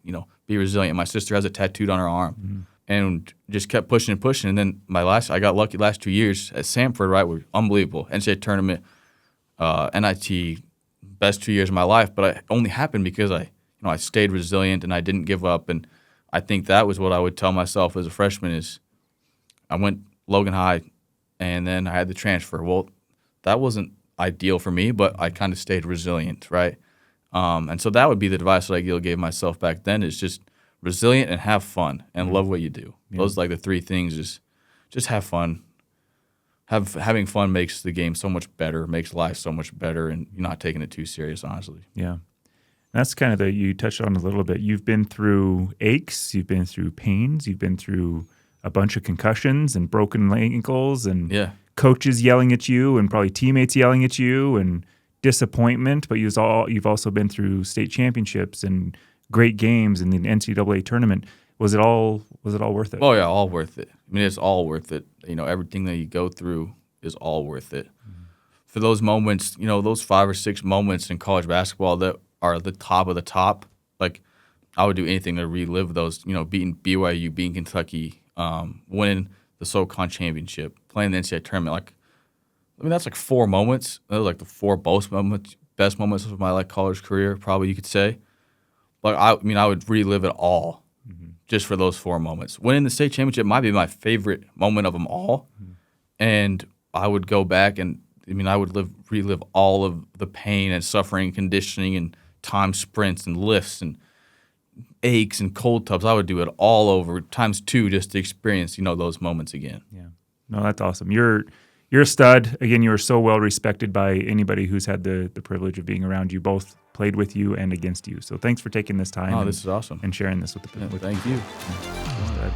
be resilient. My sister has it tattooed on her arm and just kept pushing and pushing. And then I got lucky last 2 years at Samford, right, were unbelievable. NCAA Tournament, NIT, best 2 years of my life. But it only happened because I stayed resilient and I didn't give up. And I think that was what I would tell myself as a freshman is I went Logan High and then I had the transfer. Well, that wasn't ideal for me, but I kind of stayed resilient, right? And so that would be the advice that I gave myself back then is just resilient and have fun and love what you do. Yeah. Those are the three things is just have fun. Having fun makes the game so much better, makes life so much better, and you're not taking it too serious, honestly. Yeah. That's kind of you touched on a little bit. You've been through aches, you've been through pains, you've been through a bunch of concussions and broken ankles and coaches yelling at you and probably teammates yelling at you and disappointment. But you've also been through state championships and great games in the NCAA tournament. Was it all worth it? Oh yeah, all worth it. It's all worth it. Everything that you go through is all worth it. Mm-hmm. For those moments, those 5 or 6 moments in college basketball that are the top of the top, I would do anything to relive those, beating BYU, beating Kentucky, winning the SoCon championship, playing the NCAA tournament. That's 4 moments. Those are the 4 best moments of my college career, probably you could say. But I would relive it all just for those 4 moments. Winning the state championship might be my favorite moment of them all. And I would go back and, I would relive all of the pain and suffering, conditioning, and time sprints and lifts and aches and cold tubs. I would do it all over times 2 just to experience, those moments again. Yeah. No, that's awesome. You're a stud. Again, you are so well respected by anybody who's had the privilege of being around you, both played with you and against you. So thanks for taking this time. This is awesome. And sharing this with the Thank you. Yeah.